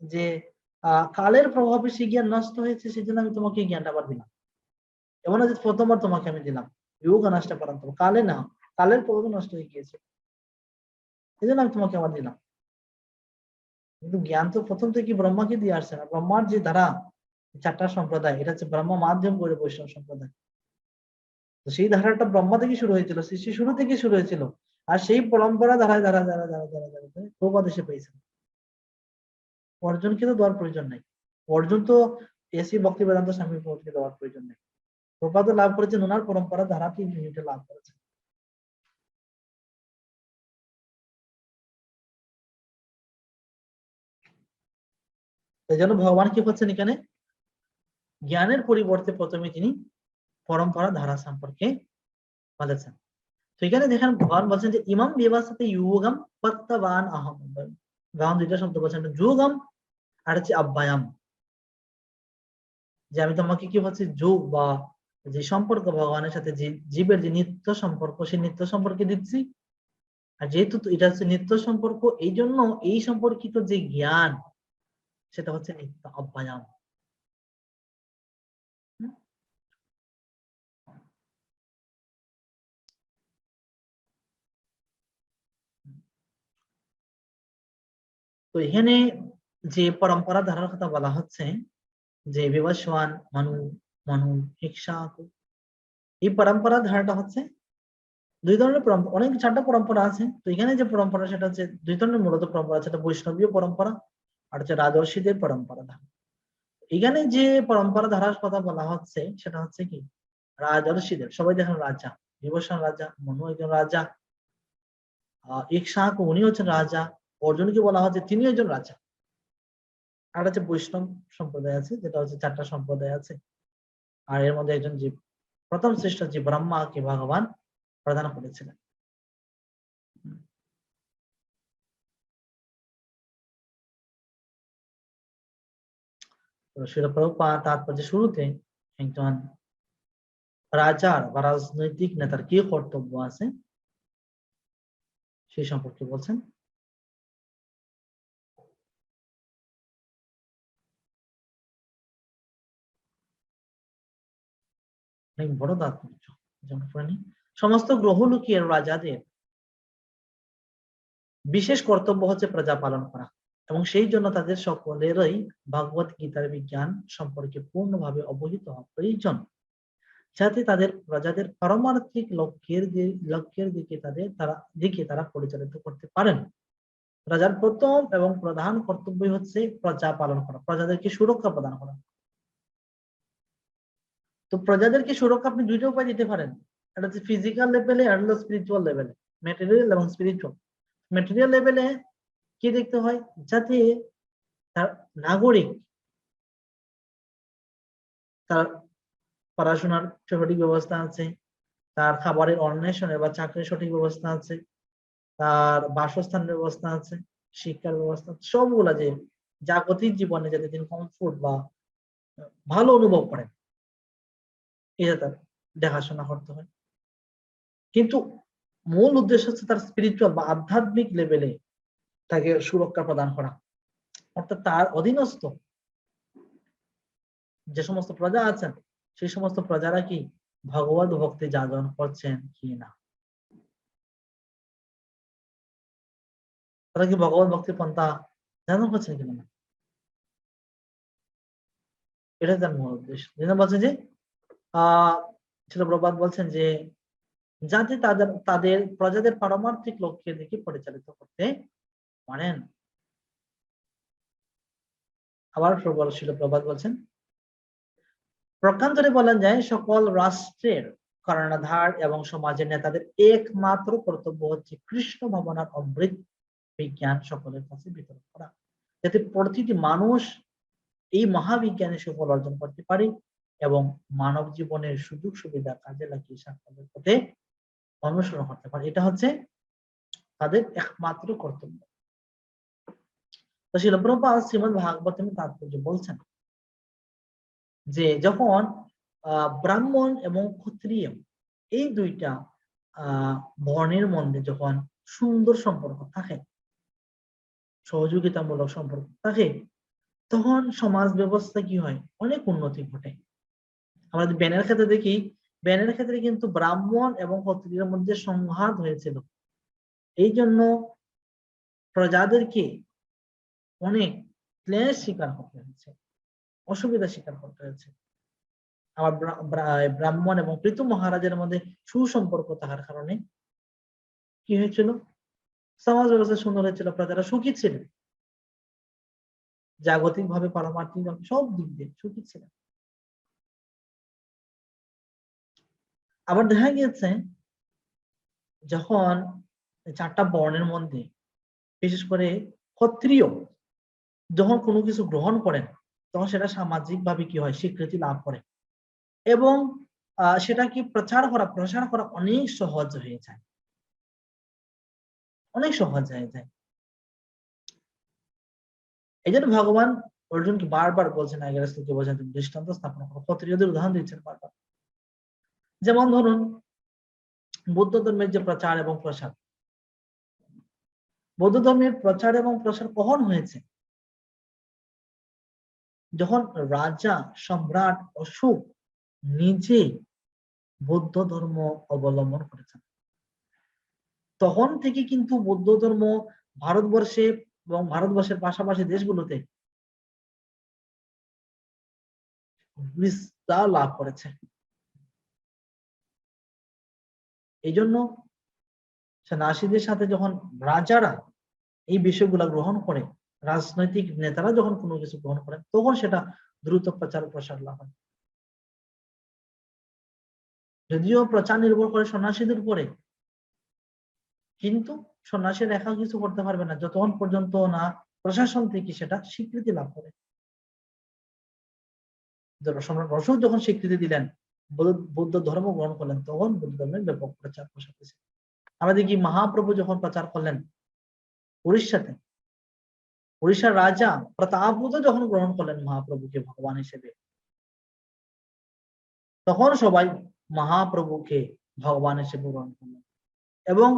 যে কালের প্রভাবে সে জ্ঞান নষ্ট হয়েছে, সেজন্য আমি তোমাকে জ্ঞানটা আবার দিলাম। এমন না যে প্রথমবার তোমাকে আমি দিলাম, যোগ নষ্ট করান, কালে না, কালের প্রভাবে নষ্ট হয়ে গিয়েছে, এই জন্য আমি তোমাকে আবার দিলাম। কিন্তু জ্ঞান তো প্রথম থেকে ব্রহ্মাকে দিয়ে আসছে না। ব্রহ্মার যে ধারা, চারটা সম্প্রদায়, এটা হচ্ছে ব্রহ্ম মাধ্যম করে বৈষ্ণব সম্প্রদায়। তো সেই ধারাটা ব্রহ্মা থেকে শুরু হয়েছিল, সৃষ্টি শুরু থেকে শুরু হয়েছিল। আর সেই পরম্পরা ধারায় ধারা ধারা ধারা ধারা ধারা প্রবাদ এসে পেয়েছে। অর্জুনকে তো দেওয়ার প্রয়োজন নাই। অর্জুন তো এসি ভক্তি বেদান্ত স্বামী প্রভুকে দেওয়ার প্রয়োজন নেই। প্রপাত লাভ করেছেন ওনার পরম্পরা ধারাটি লাভ করেছেন। এই জন্য ভগবান কি করছেন এখানে, জ্ঞানের পরিবর্তে প্রথমে তিনি পরম্পরা ধারা সম্পর্কে বলেছেন। তো এখানে দেখেন ভগবান বলছেন যে ইমাম বিভাসাতে ইউগম পত্তবান আহম। ভগবান দুইটা শব্দ বলছেন, যুগম আর হচ্ছে আব্বায়াম। যে আমি তোমাকে কি বলছি, যোগ বা যে সম্পর্ক ভগবানের সাথে যে জীবের যে নিত্য সম্পর্ক, সেই নিত্য সম্পর্কে দিচ্ছি। আর যেহেতু এটা হচ্ছে নিত্য সম্পর্ক, এই জন্য এই সম্পর্কিত যে জ্ঞান সেটা হচ্ছে নিত্য অব্যায়াম। তো এখানে যে পরম্পরা ধারার কথা বলা হচ্ছে, যে বিবস্বান মনু মনু ইক্ষ্বাকু, এই পরম্পরা ধারাটা হচ্ছে দুই ধরনের পরম্পরা। অনেক চারটা পরম্পরা আছে। তো এখানে যে পরম্পরা সেটা হচ্ছে দুই ধরনের মূলত পরম্পরা আছে, বৈষ্ণবীয় পরম্পরা আর হচ্ছে রাজর্ষিদের পরম্পরা ধারা। এখানে যে পরম্পরা ধারার কথা বলা হচ্ছে সেটা হচ্ছে কি রাজর্ষিদের। সবাই দেখেন রাজা, বিভীষণ রাজা, মনু একজন রাজা, ইক্ষ্বাকু উনি হচ্ছেন রাজা, অর্জুনকে বলা হচ্ছে তিনি একজন রাজা। আর হচ্ছে বৈষ্ণব সম্প্রদায় আছে, যেটা হচ্ছে চারটা সম্প্রদায় আছে। আর এর মধ্যে একজন জীব প্রথম শ্রেষ্ঠ জীব ব্রহ্মাকে ভগবান প্রদান করেছিলেন। তো শিল প্রভুপাদ তাৎপর্য শুরুতে একজন রাজার বা রাজনৈতিক নেতার কি কর্তব্য আছে সেই সম্পর্কে বলছেন। অনেক বড় তাৎপর্য। সমস্ত গ্রহলোকের রাজাদের বিশেষ কর্তব্য হচ্ছে প্রজা পালন করা, এবং সেই জন্য তাদের সকলেরই ভগবত গীতার বিজ্ঞান সম্পর্কে পূর্ণভাবে অবহিত হওয়া প্রয়োজন, যাতে তাদের প্রজাদের পারমার্থিক লক্ষ্যের দিকে তারা পরিচালিত করতে পারেন। রাজার প্রথম এবং প্রধান কর্তব্য হচ্ছে প্রজা পালন করা, প্রজাদেরকে সুরক্ষা প্রদান করা। তো প্রজাদেরকে সুরক্ষা আপনি দুইটা উপায় দিতে পারেন, একটা হচ্ছে ফিজিক্যাল লেভেলে আর হলো স্পিরিচুয়াল লেভেলে, ম্যাটেরিয়াল এবং স্পিরিচুয়াল। ম্যাটেরিয়াল লেভেলে কি দেখতে হয়, যাতে তার নাগরিক তার পড়াশোনার সঠিক ব্যবস্থা আছে, তার খাবারের অন্বেষণের বা চাকরির সঠিক ব্যবস্থা আছে, তার বাসস্থানের ব্যবস্থা আছে, শিক্ষার ব্যবস্থা, সবগুলা যে জাগতিক জীবনে যাতে তিনি কমফোর্ট বা ভালো অনুভব করেন, এটা তার দেখাশোনা করতে হয়। কিন্তু মূল উদ্দেশ্য হচ্ছে তার স্পিরিচুয়াল বা আধ্যাত্মিক লেভেলে তাকে সুরক্ষা প্রদান করা। অর্থাৎ তার অধীনস্থ যে সমস্ত প্রজা আছেন সেই সমস্ত প্রজারা কি ভগবত ভক্তি যাজন করছেন কি না, তারা কি ভগবত ভক্তি পন্থা যাজন করছেন কিনা না, এটা তার মূল উদ্দেশ্য। বলছেন যে শিল প্রভুপাদ বলছেন যে যাতে তাদের প্রজাদের পারমার্থিক লক্ষ্যের দিকে পরিচালিত করতে পারেন। আবার শিল প্রভুপাদ বলছেন প্রকান্তরে বলা যায় সকল রাষ্ট্রের কর্ণধার এবং সমাজের নেতাদের একমাত্র কর্তব্য হচ্ছে কৃষ্ণ ভাবনার অমৃত বিজ্ঞান সকলের কাছে বিতরণ করা, যাতে প্রতিটি মানুষ এই মহাবিজ্ঞানের সুফল অর্জন করতে পারে এবং মানব জীবনের সুযোগ সুবিধা কাজে লাগিয়ে সাফল্যের পথে অনুসরণ করতে পারে। এটা হচ্ছে তাদের একমাত্র কর্তব্য। তো শিল প্রভুপাদ শ্রীমদ ভাগবতম তাৎপর্য বলছেন যে যখন ব্রাহ্মণ এবং ক্ষত্রিয় এই দুইটা বর্ণের মধ্যে যখন সুন্দর সম্পর্ক থাকে, সহযোগিতামূলক সম্পর্ক থাকে, তখন সমাজ ব্যবস্থা কি হয়, অনেক উন্নতি ঘটে। আমরা যদি ব্যানের ক্ষেত্রে দেখি, ব্যানের ক্ষেত্রে কিন্তু ব্রাহ্মণ এবং ক্ষত্রিয়ের মধ্যে সংঘাত হয়েছিল, এই জন্য প্রজাদেরকে অনেক ক্লেশ স্বীকার করতে হয়েছে, অসুবিধা স্বীকার করতে হয়েছে। আবার ব্রাহ্মণ এবং পৃথু মহারাজের মধ্যে সুসম্পর্ক থাকার কারণে কি হয়েছিল, সমাজ ব্যবস্থা সুন্দর হয়েছিল, প্রজারা সুখী ছিলেন, জাগতিক ভাবে পারমার্থিক ভাবে সব দিক দিয়ে সুখী ছিলেন। আবার দেখা গিয়েছে যখন চারটা বর্ণের মধ্যে বিশেষ করে ক্ষত্রিয় যখন কোনো কিছু গ্রহণ করেন তখন সেটা সামাজিক ভাবে কি হয়, স্বীকৃতি লাভ করে এবং সেটা কি প্রসার করা অনেক সহজ হয়ে যায়, অনেক সহজ হয়ে যায়। এই জন্য ভগবান অর্জুনকে বারবার বলছেন, আগের শ্লোকে বলছেন তুমি দৃষ্টান্ত স্থাপন করো, ক্ষত্রিয়দের উদাহরণ দিচ্ছেন বারবার। যেমন ধরুন বৌদ্ধ ধর্মের যে প্রচার এবং প্রসার, বৌদ্ধ ধর্মের প্রচার এবং প্রসার কখন হয়েছে, যখন রাজা সম্রাট অশোক নিজে বৌদ্ধ ধর্ম অবলম্বন করেছেন, তখন থেকে কিন্তু বৌদ্ধ ধর্ম ভারতবর্ষে এবং ভারতবর্ষের পাশাপাশি দেশগুলোতে বিস্তার লাভ করেছে। এই জন্য সন্ন্যাসীদের সাথে যখন রাজারা এই বিষয়গুলা গ্রহণ করে, রাজনৈতিক নেতারা যখন কোনো কিছু গ্রহণ করেন, তখন সেটা দ্রুত প্রচার প্রসার লাভ হয়। যদিও প্রচার নির্ভর করে সন্ন্যাসীদের উপরে, কিন্তু সন্ন্যাসীরা একা কিছু করতে পারবে না যতক্ষণ পর্যন্ত না প্রশাসন থেকে সেটা স্বীকৃতি লাভ করে। সম্রাট অশোক যখন স্বীকৃতি দিলেন, বৌদ্ধ ধর্ম গ্রহণ করলেন, তখন বৌদ্ধ ধর্মের ব্যাপক প্রচার প্রসার হয়েছে। আমরা দেখি মহাপ্রভু যখন প্রচার করলেন উড়িষ্যাতে, উড়িষ্যার রাজা প্রতাপরুদ্র যখন গ্রহণ করলেন মহাপ্রভুকে ভগবান হিসেবে, তখন সবাই মহাপ্রভুকে ভগবান হিসেবে গ্রহণ করলেন এবং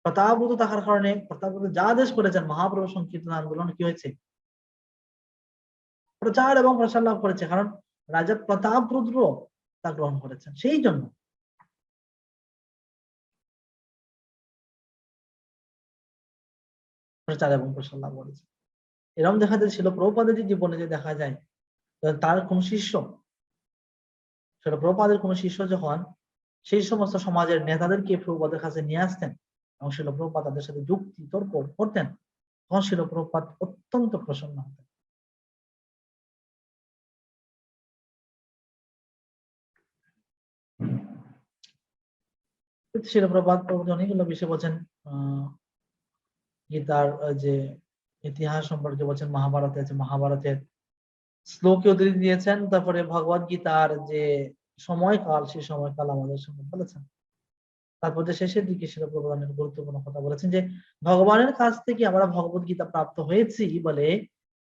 প্রতাপরুদ্র থাকার কারণে প্রতাপরুদ্র যা আদেশ করেছেন, মহাপ্রভু সংকীর্তন আন্দোলন কি হয়েছে, প্রচার এবং প্রসার লাভ করেছে, কারণ রাজা প্রতাপরুদ্র তা গ্রহণ করেছেন, সেই জন্য প্রচার এবং প্রসার লাভ করেছে। এরকম দেখা যায় শিল প্রভুপাদের জীবনে যে দেখা যায়, তার কোন শিষ্য, শিল প্রভুপাদের কোন শিষ্য যখন সেই সমস্ত সমাজের নেতাদেরকে প্রভুপাদের কাছে নিয়ে আসতেন এবং শিল প্রভুপাদ তাদের সাথে যুক্তি তর্ক করতেন, তখন শিল প্রভুপাদ অত্যন্ত প্রসন্ন হতেন। শিল প্রভুপাদ অনেকগুলো বিষয় বলছেন, গীতার যে ইতিহাস সম্পর্কে বলছেন, মহাভারতে আছে, মহাভারতের শ্লোকে উদ্ধৃতি দিয়েছেন, তারপরে ভগবত গীতার যে সময়কাল, সেই সময়কাল আমাদের সঙ্গে বলেছেন। তারপর যে শেষের দিকে শিল প্রভুপাদ অনেক গুরুত্বপূর্ণ কথা বলেছেন যে ভগবানের কাছ থেকে আমরা ভগবত গীতা প্রাপ্ত হয়েছি বলে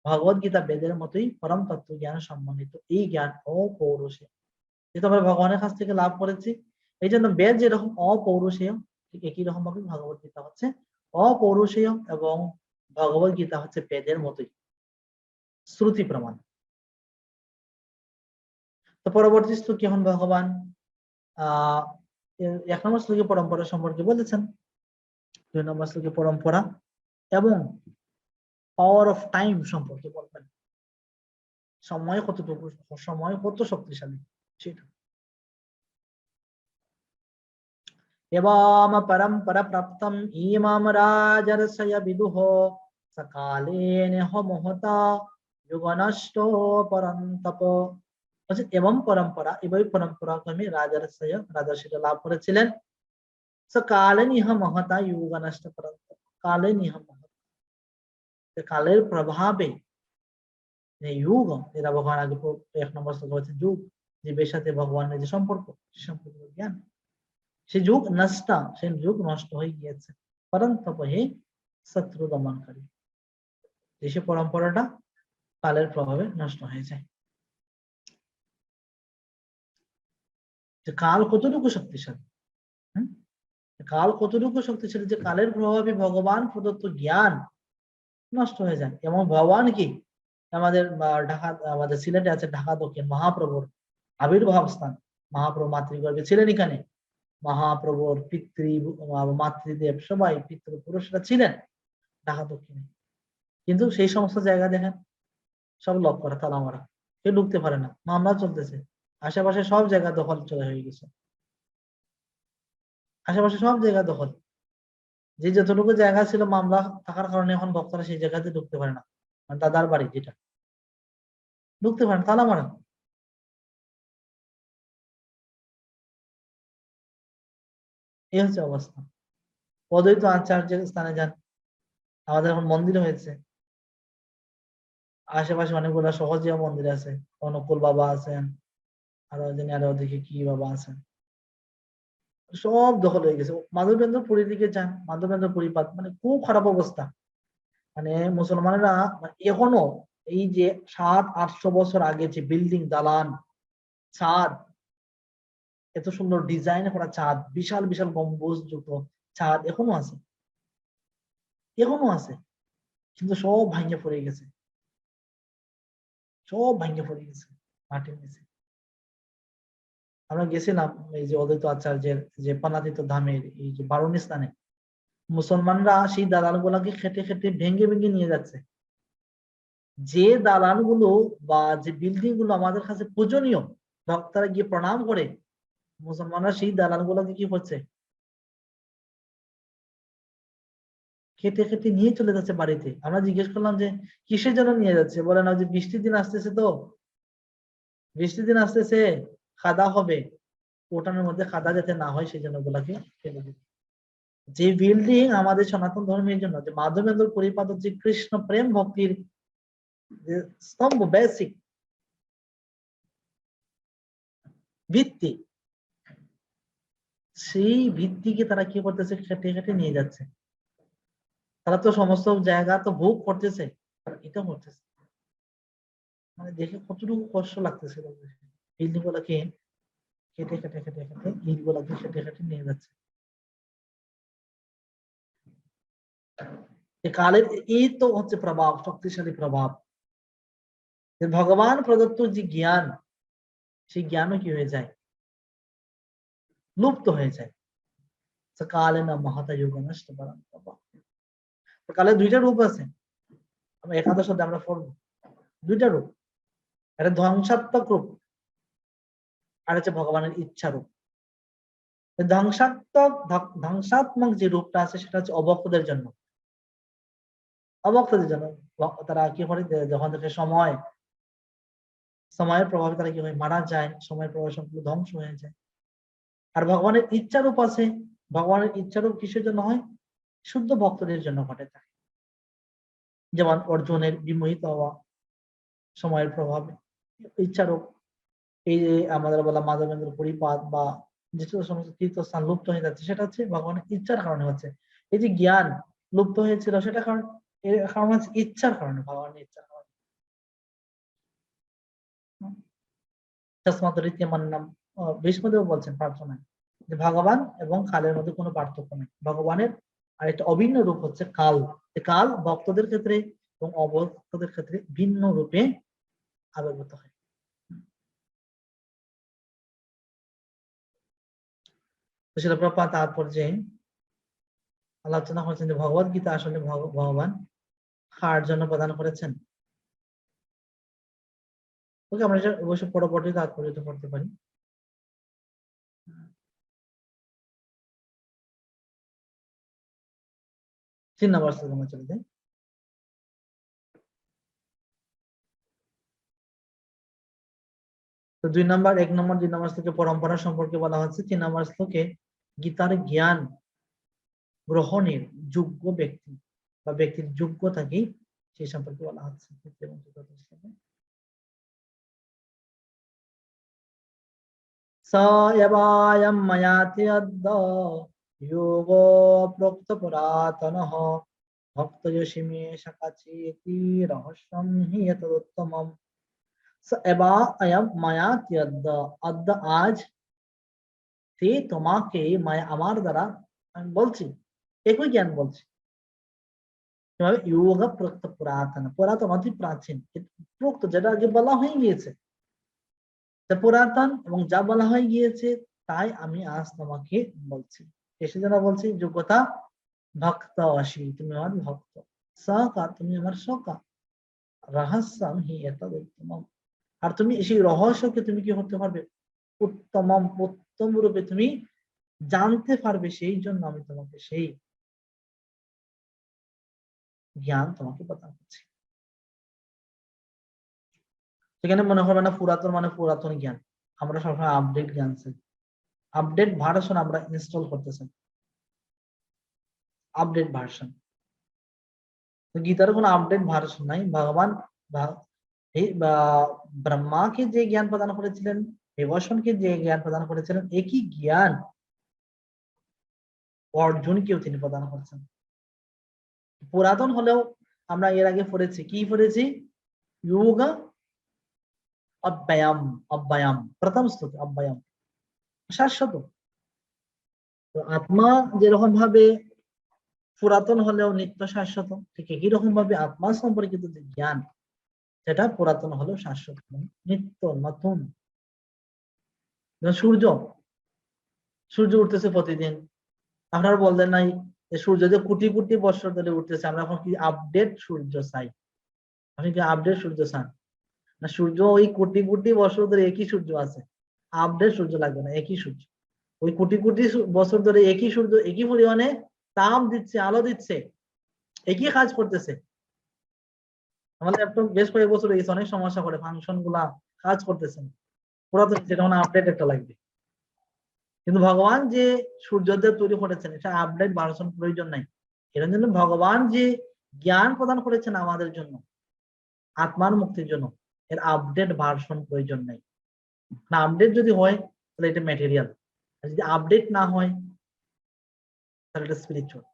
ভগবত গীতা বেদের মতোই পরম তত্ত্ব জ্ঞান সম্মানিত, এই জ্ঞান অপৌরুষেয়, যেহেতু আমরা ভগবানের কাছ থেকে লাভ করেছি, এই জন্য বেদ যেরকম অপৌরুষেয়, ঠিক একই রকম ভাবে ভগবত গীতা হচ্ছে অপৌরুষেয় এবং ভগবত গীতা হচ্ছে বেদের মতোই। শ্রুতি প্রমাণ। তো পরবর্তী শ্লোকে এখন ভগবান 1 নম্বর শ্লোকে পরম্পরা সম্পর্কে বলেছেন, 2 নম্বর শ্লোকে পরম্পরা এবং পাওয়ার অফ টাইম সম্পর্কে বলবেন, সময় কতটুকু, সময় কত শক্তিশালী সেটা। एवं परंपर प्राप्तम इमाम राजर्षय विदुः सकालेन मोहता युगनष्टो परंतप। एवं परंपरा, एवं परंपरा को हमें राजर्षय राजर्षि लाभ করেছিলেন सकालेन महता युगनष्ट परंतप। कालेन महता, कालेर प्रभावे युग, এরা ভগবান আগে 1 নম্বর শ্লোকে বলেছেন যুগ, জীবের সাথে ভগবানের যে সম্পর্ক, সম্পর্ক জ্ঞান, সে যুগ নষ্ট, সে যুগ নষ্ট হয়ে গিয়েছে। পরন্তপ হে শত্রু দমনকারী, যে পরম্পরাটা কালের প্রভাবে নষ্ট হয়ে যায়। যে কাল কতটুকু শক্তিশালী, কাল কতটুকু শক্তিশালী যে কালের প্রভাবে ভগবান প্রদত্ত জ্ঞান নষ্ট হয়ে যায়। এবং ভগবান কি আমাদের ঢাকা, আমাদের সিলেটে আছে ঢাকা দক্ষিণ মহাপ্রভুর আবির্ভাব স্থান, মহাপ্রভু মাতৃগর্ভে ছিলেন এখানে, মহাপ্রভুর মাতৃদেব সবাই পিতৃপুরুষরা ছিলেন ঢাকা দক্ষিণে। কিন্তু সেই সমস্ত জায়গা দেখেন সব লক করা, তালা মারা, কেউ ঢুকতে পারে না, মামলা চলতেছে, আশেপাশে সব জায়গা দখল চলে হয়ে গেছে, আশেপাশে সব জায়গা দখল। যে যতটুকু জায়গা ছিল মামলা থাকার কারণে এখন ভক্তরা সেই জায়গাতে ঢুকতে পারে না, মানে দাদার বাড়ি যেটা, ঢুকতে পারেন, তালা মারা। এই হচ্ছে অবস্থা। অদ্বৈত আচার্যের স্থানে যান, আমাদের এখন মন্দির হয়েছে, আশেপাশে অনেকগুলো সহজীয় মন্দির আছে, অনুকূল বাবা আছেন, আরো ওদিকে কি বাবা আছেন, সব দখল হয়ে গেছে। মাধবেন্দ্র পুরীর দিকে যান, মাধবেন্দ্র পুরীপাত, মানে খুব খারাপ অবস্থা। মানে মুসলমানেরা এখনো এই যে 700-800 বছর আগে যে বিল্ডিং, দালান, ছাদ, এত সুন্দর ডিজাইন করা ছাদ, বিশাল বিশাল গম্বুজ যুক্ত ছাদ এখনো আছে, এখনো আছে, কিন্তু সব ভাঙে পড়ে গেছে, সব ভাঙে পড়ে গেছে মাটির নিচে। আমরা গেছিলাম এই যে অদ্বৈত আচার্যের যে পানাতীত ধামের এই যে বারুণী স্থানে, মুসলমানরা সেই দালান গুলাকে খেটে খেটে ভেঙে ভেঙে নিয়ে যাচ্ছে। যে দালান গুলো বা যে বিল্ডিং গুলো আমাদের কাছে পূজনীয়, ভক্তরা গিয়ে প্রণাম করে, মুসলমানরা সেই দালান গুলোকে কি করছে, খেটে খেটে নিয়ে চলে যাচ্ছে বাড়িতে। আমরা জিজ্ঞেস করলাম যে কিসের জন্য নিয়ে যাচ্ছে, বলে না যে বৃষ্টির দিন আসতেছে, তো বৃষ্টির দিন আসতেছে, কাদা হবে, ওটানোর মধ্যে কাদা যাতে না হয় সেই জন্য ওগুলাকে ফেলে দিচ্ছে। যে বিল্ডিং আমাদের সনাতন ধর্মের জন্য, যে মাধবেন্দ্র পরিপাদক যে কৃষ্ণ প্রেম ভক্তির যে স্তম্ভ, বেসিক ভিত্তি, সেই ভিত্তিকে তারা কি করতেছে, খেটে খেটে নিয়ে যাচ্ছে। তারা তো সমস্ত জায়গা তো ভোগ করতেছে, এটা করতেছে, মানে দেখে কতটুকু কষ্ট লাগতেছে। বিল্ডিং গুলাকে কেটে কেটে কেটে কেটে ইট গুলাকে কেটে কেটে নিয়ে যাচ্ছে। কালের এই তো হচ্ছে প্রভাব, শক্তিশালী প্রভাব। ভগবান প্রদত্ত যে জ্ঞান, সেই জ্ঞানও কি হয়ে যায়, লুপ্ত হয়ে যায়। কালে না মহাতা যোগ নষ্ট করা। কালে দুইটা রূপ আছে, আমরা একাদশ অধ্যায়ে আমরা পড়বো, দুইটা রূপ, একটা ধ্বংসাত্মক রূপ আর হচ্ছে ভগবানের ইচ্ছা রূপ। ধ্বংসাত্মক যে রূপটা আছে সেটা হচ্ছে অভক্তদের জন্য, অভক্তদের জন্য। তারা কি করে, যখন দেখে সময়ের প্রভাবে তারা কি হয়, মারা যায়, সময়ের প্রভাবে সম্পূর্ণ ধ্বংস হয়ে যায়। আর ভগবানের ইচ্ছারূপ আছে, ভগবানের ইচ্ছারূপ কিসের জন্য হয়, শুদ্ধ ভক্তদের জন্য ঘটে থাকে। যেমন অর্জুনের বিমোহিত হওয়া সময়ের প্রভাবে ইচ্ছারূপ। এই যে আমাদের বলা মাধবেন্দ্র পরিপাত বা যে সমস্ত তীর্থস্থান লুপ্ত হয়ে যাচ্ছে, সেটা হচ্ছে ভগবানের ইচ্ছার কারণে হচ্ছে। এই যে জ্ঞান লুপ্ত হয়েছিল, সেটা কারণ এর কারণ হচ্ছে ইচ্ছার কারণে, ভগবানের ইচ্ছার কারণে। তসমাৎ রীতিমান্নাম, ভীষ্মদেব বলছেন প্রার্থনায় যে ভগবান এবং কালের মধ্যে কোনো পার্থক্য নেই। ভগবানের আরেকটা অভিন্ন রূপ হচ্ছে কাল। কাল ভক্তদের ক্ষেত্রে এবং অবক্তদের ক্ষেত্রে ভিন্ন রূপে আবির্ভূত হয়। তো সেটা প্রপাত তাৎপর্যে আলোচনা করেছেন যে ভগবত গীতা আসলে ভগবান কার জন্য প্রদান করেছেন। ওকে, আমরা এটা অবশ্য পরবর্তী তাৎপর্য পড়তে পারি। 3 নম্বর শ্লোকে আমরা চলে যাই। তো 1 নম্বর 2 নম্বর শ্লোকে পরম্পরা সম্পর্কে বলা হচ্ছে। 3 নম্বর শ্লোকে গীতার জ্ঞান গ্রহণের যোগ্য ব্যক্তি বা ব্যক্তির যোগ্যতা কি সেই সম্পর্কে বলা হচ্ছে। स एवायं मयाति अद्य योगो प्रोक्त पुरातनः भक्तयसि मे सकाचेति रहस्यं हि एतदुत्तमम्। स एवायं मयाति अद्य आज তে তোমাকে আমার দ্বারা আমি বলছি, একই জ্ঞান বলছি। যোগ প্রোক্ত পুরাতন, পুরাতন অতি প্রাচীন, প্রোক্ত যেটা আগে বলা হয়ে গিয়েছে, পুরাতন এবং যা বলা হয়ে গিয়েছে তাই আমি আজ তোমাকে বলছি। এসে যারা বলছি যোগ্যতা ভক্ত আসি, তুমি আমার ভক্ত, সকা তুমি আমার সকা, রহস্যম হি এতদুত্তমম, আর তুমি সেই রহস্যকে তুমি কি করতে পারবে, উত্তমম উত্তম রূপে তুমি জানতে পারবে, সেই জন্য আমি তোমাকে সেই জ্ঞান তোমাকে প্রদান করছি। সেখানে মনে হবে না পুরাতন মানে পুরাতন জ্ঞান, আমরা সবসময় আপডেট জ্ঞান চাই, আপডেট ভার্সন আমরা ইনস্টল করতেছেন, আপডেট ভার্সন। গীতার কোনো আপডেট ভার্সন নাই। ভগবান ব্রহ্মাকে যে জ্ঞান প্রদান করেছিলেন, দেবর্ষণকে যে জ্ঞান প্রদান করেছিলেন, একই জ্ঞান অর্জুনকেও তিনি প্রদান করেছেন। পুরাতন হলেও আমরা এর আগে পড়েছি, কি পড়েছি, যোগ অব্যয়াম, অব্যয়াম প্রথম শ্লোক, অব্যয়াম শাশ্বত। তো আত্মা যেরকম ভাবে পুরাতন হলেও নিত্য শাশ্বত, ঠিক একই রকম ভাবে আত্মা সম্পর্কিত যে জ্ঞান সেটা পুরাতন হলেও শাশ্বত, নিত্য নতুন। সূর্য সূর্য উঠতেছে প্রতিদিন, আপনারা বললেন নাই যে সূর্য যে কোটি কোটি বছর ধরে উঠতেছে, আমরা এখন কি আপডেট সূর্য চাই? আপনি কি আপডেট সূর্য চান না? সূর্য ওই কোটি কোটি বছর ধরে একই সূর্য আছে, আপডেট সূর্য লাগবে না, একই সূর্য ওই কোটি কোটি বছর ধরে একই সূর্য একই পরিমাণে তাপ দিচ্ছে, আলো দিচ্ছে, একই কাজ করতেছে। আমাদের ল্যাপটপ বেশ কয়েক বছর হয়েছে, অনেক সমস্যা করে, ফাংশন গুলা কাজ করতেছে, পুরাতন যেটা মানে আপডেট একটা লাগবে। কিন্তু ভগবান যে সূর্যদেব তৈরি করেছেন, এটা আপডেট ভার্সন প্রয়োজন নাই। এর জন্য ভগবান যে জ্ঞান প্রদান করেছেন আমাদের জন্য আত্মার মুক্তির জন্য, এর আপডেট ভার্সন প্রয়োজন নাই। না, আপডেট যদি হয় তাহলে এটা ম্যাটেরিয়াল, আর যদি আপডেট না হয় তাহলে এটা স্পিরিচুয়াল।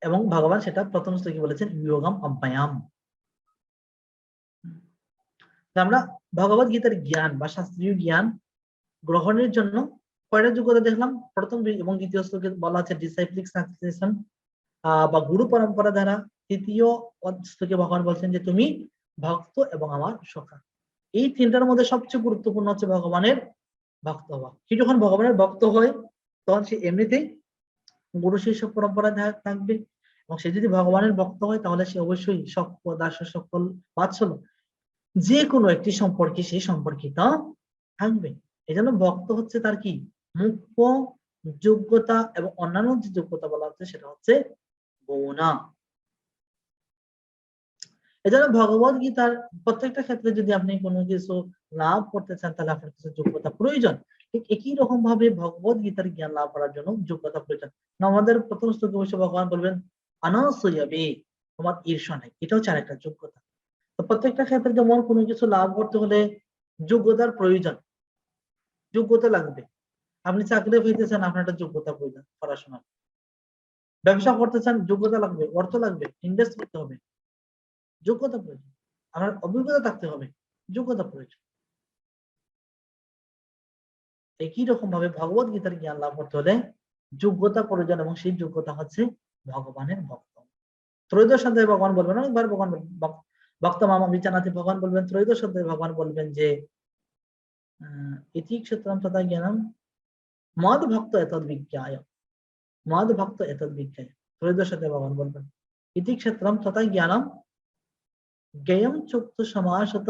এবং ভগবান সেটা প্রথম শ্লোকে বলেছেন যোগম অব্যয়াম। আমরা ভগবত গীতার জ্ঞান বা শাস্ত্রীয় জ্ঞান গ্রহণের জন্য কয়টা যোগ্যতা দেখলাম। প্রথম এবং দ্বিতীয় শ্লোকে বলা আছে ডিসাইপ্লিক সাকসেশন বা গুরু পরম্পরা দ্বারা। তৃতীয় শ্লোকে ভগবান বলছেন যে তুমি ভক্ত এবং আমার সখা। এই তিনটার মধ্যে সবচেয়ে গুরুত্বপূর্ণ হচ্ছে ভগবানের ভক্ত হওয়া। সে যখন ভগবানের ভক্ত হয় তখন সে এমনিতেই গুরু শিষ্য পরম্পরা থাকবে, এবং সে যদি ভগবানের ভক্ত হয় তাহলে সে অবশ্যই সকল দাস সকল বাৎসল্য যে কোনো একটি সম্পর্কে সে সম্পর্কিত থাকবে। এই জন্য ভক্ত হচ্ছে তার কি মুখ্য যোগ্যতা, এবং অন্যান্য যে যোগ্যতা বলা হচ্ছে সেটা হচ্ছে গৌণা। এজন্য ভগবত গীতার প্রত্যেকটা ক্ষেত্রে যদি আপনি কোনো কিছু লাভ করতে চান তাহলে আপনার কিছু যোগ্যতা প্রয়োজন। ঠিক একই রকম ভাবে ভগবত গীতার জ্ঞান লাভ করার জন্য যোগ্যতা প্রয়োজন। আমাদের প্রথম শ্লোকে বসে ভগবান বলবেন অনাসূয়াবে, তোমার ঈর্ষা নাই, এটা হচ্ছে আরেকটা যোগ্যতা। তো প্রত্যেকটা ক্ষেত্রে যেমন কোনো কিছু লাভ করতে হলে যোগ্যতার প্রয়োজন, যোগ্যতা লাগবে। আপনি চাকরি পেতেছেন, আপনার একটা যোগ্যতা প্রয়োজন, পড়াশোনা। ব্যবসা করতে চান, যোগ্যতা লাগবে, অর্থ লাগবে, ইনভেস্ট করতে হবে, যোগ্যতা প্রয়োজন। আপনার অভিজ্ঞতা থাকতে হবে, যোগ্যতা প্রয়োজন। একই রকম ভাবে ভগবত গীতার জ্ঞান লাভ করতে হলে যোগ্যতা প্রয়োজন, এবং সেই যোগ্যতা হচ্ছে ভগবানের ভক্ত। ত্রয়োদশ অধ্যায়ে ভগবান বলবেন, অনেকবার ভগবান ভক্ত মামা বিচানাতে ভগবান বলবেন, ত্রয়োদশ অধ্যায়ে ভগবান বলবেন যে ইতি ক্ষেত্রম তথা জ্ঞানম মদ ভক্ত এতদ বিজ্ঞায়, মদ ভক্ত এতদ বিজ্ঞায়। ত্রয়োদশ অধ্যায়ে ভগবান বলবেন ইতি ক্ষেত্রম তথা জ্ঞানম জ্ঞেয়ম চুক্ত সমাসত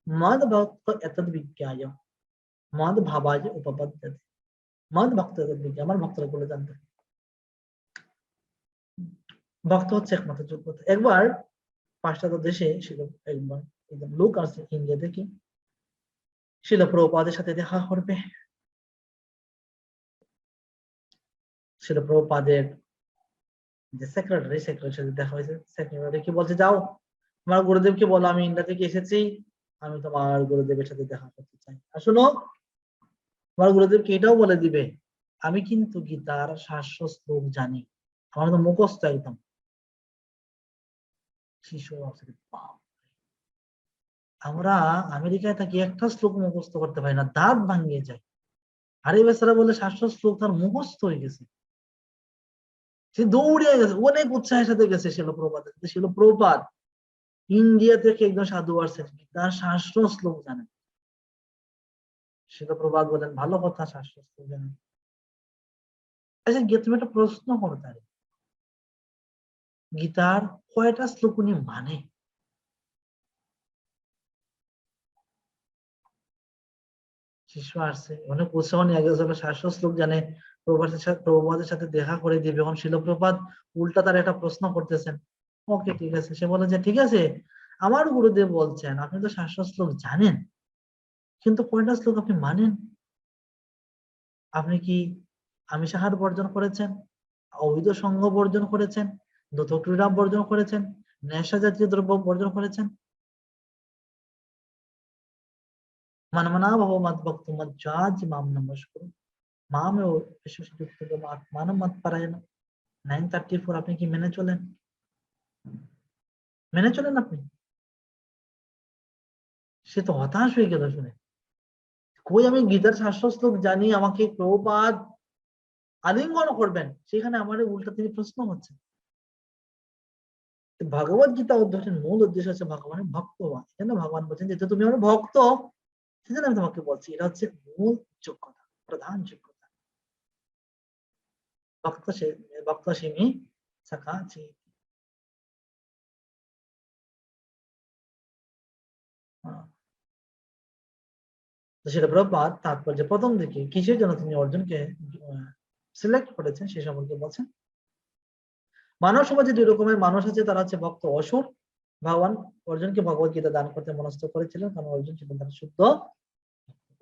মদ ভক্ত এতদ বিজ্ঞায় মদ ভাবায় উপপদ্যতে। মদ ভক্ত এতদ বিজ্ঞায়, আমার ভক্তরা বলে জানতে। ভক্ত হচ্ছে একমাত্র যোগ্যতা। একবার পাশ্চাত্য দেশে ছিল, একবার লোক আসছে ইন্ডিয়া থেকে, শিল প্রভুপাদের সাথে দেখা করবে। শিল প্রভুপাদের যে সেক্রেটারির সাথে দেখা হয়েছে। সেক্রেটারি কি বলছে, যাও আমার গুরুদেবকে বলো আমি ইন্ডিয়া থেকে এসেছি, আমি তোমার গুরুদেবের সাথে দেখা করতে চাই। আর শোনো, তোমার গুরুদেবকে এটাও বলে দিবে আমি কিন্তু গীতার 700 শ্লোক জানি, আমার তো মুখস্থ একদম। শিশু আমরা আমেরিকায় থাকি, একটা শ্লোক মুখস্থ করতে পারি না, দাঁত ভাঙিয়ে যায়। আর এই বেচারা বলে 700 শ্লোক তার মুখস্থ হয়ে গেছে, সে দৌড়িয়ে গেছে, অনেক উৎসাহের সাথে গেছে শিলপ্রপাতের সাথে। শিলপ্রপাত ইন্ডিয়া থেকে একজন সাধু আসছেন, তার 700 শ্লোক জানেন। শিলপ্রপাত বলেন ভালো কথা, 700 শ্লোক জানেন। আচ্ছা তুমি একটা প্রশ্ন করো, তারে গীতার কয়টা শ্লোক উনি মানে? শিশু আসছে, অনেক উৎসাহ নিয়ে গেছে, 700 শ্লোক জানে, প্রভুপাদের সাথে দেখা করে দিবে। এখন শিলপ্রপাত উল্টা তার একটা প্রশ্ন করতেছেন। ওকে ঠিক আছে, সে বলে যে ঠিক আছে, আমার গুরুদেব বলছেন আপনি তো 700 শ্লোক জানেন, কিন্তু কয়টা শ্লোক আপনি মানেন? আপনি কি আমিষাহার বর্জন করেছেন, অবৈধ সঙ্গ বর্জন করেছেন, দ্রুত ক্রীড়া বর্জন করেছেন, নেশা জাতীয় দ্রব্য বর্জন করেছেন? মানমনা ভব মত ভক্ত মত জাজ মাম নমস্কার মামে ও মানব মত পারায়ণ 934 আপনি কি মেনে চলেন? মেনে চলেন আপনি? সে তো হতাশ হয়ে গেল শুনে, কই আমি গীতার 700 শ্লোক জানি, আমাকে প্রভুপাদ আলিঙ্গন করবেন, সেখানে আমার উল্টা তিনি প্রশ্ন হচ্ছে। ভগবত গীতা অধ্যয়নের মূল উদ্দেশ্য হচ্ছে ভগবানের ভক্ত হওয়া। এজন্য ভগবান বলছেন যে তুমি আমার ভক্ত, সেজন্য আমি তোমাকে বলছি। এটা হচ্ছে মূল যোগ্যতা, প্রধান যোগ্যতা। ভক্ত সে ভক্ত সেমি শাখা জি। তো সেটা প্রভুপাদ তাৎপর্য প্রথম দিকে কিসের জন্য তিনি অর্জুনকে সিলেক্ট করেছেন সে সম্পর্কে বলছেন। মানব সমাজে দুই রকমের মানুষ আছে, তারা হচ্ছে ভক্ত অসুর। ভগবান অর্জুনকে ভগবত গীতা দান করতে মনস্থ করেছিলেন, কারণ অর্জুন ছিলেন তার শুদ্ধ।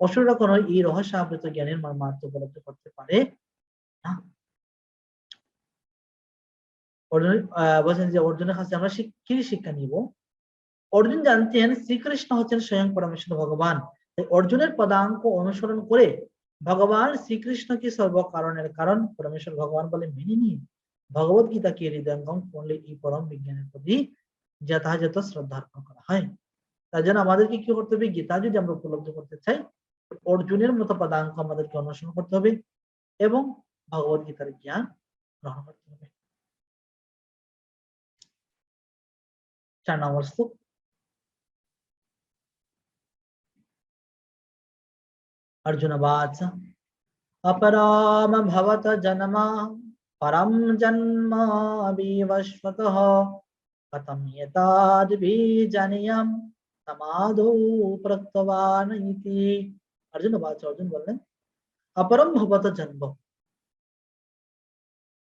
অসুররা কোনো এই রহস্য আবৃত জ্ঞানের মার্থ উপলব্ধ করতে পারে না। অর্জুন বলছেন যে অর্জুনের কাছে আমরা কি শিক্ষা নিব। অর্জুন জানতেন শ্রীকৃষ্ণ হচ্ছেন স্বয়ং পরমেশ্বর ভগবান, তাই অর্জুনের পদাঙ্ক অনুসরণ করে ভগবান শ্রীকৃষ্ণকে সর্বকারণের কারণ পরমেশ্বর ভগবান বলে মেনে নিয়ে ভগবত গীতাকে হৃদয়ঙ্গম করলে এই পরম বিজ্ঞানের প্রতি যথাযথ শ্রদ্ধা অর্পণ করা হয়। তার জন্য আমাদেরকে কি করতে হবে, গীতা যদি আমরা উপলব্ধি করতে চাই, অর্জুনের মতো পদাঙ্ক আমাদেরকে অনুসরণ করতে হবে এবং ভগবত গীতার জ্ঞান গ্রহণ করতে হবে। 4 নম্বর শ্লোক। अर्जुन वाच अपराम भवत जन्म परम जन्म विवस्वतः कथम एतद्विजानीयं तमादौ प्रक्तवान इति। अर्जुन वाच, अर्जुन বললেন अपरम भवत जन्म,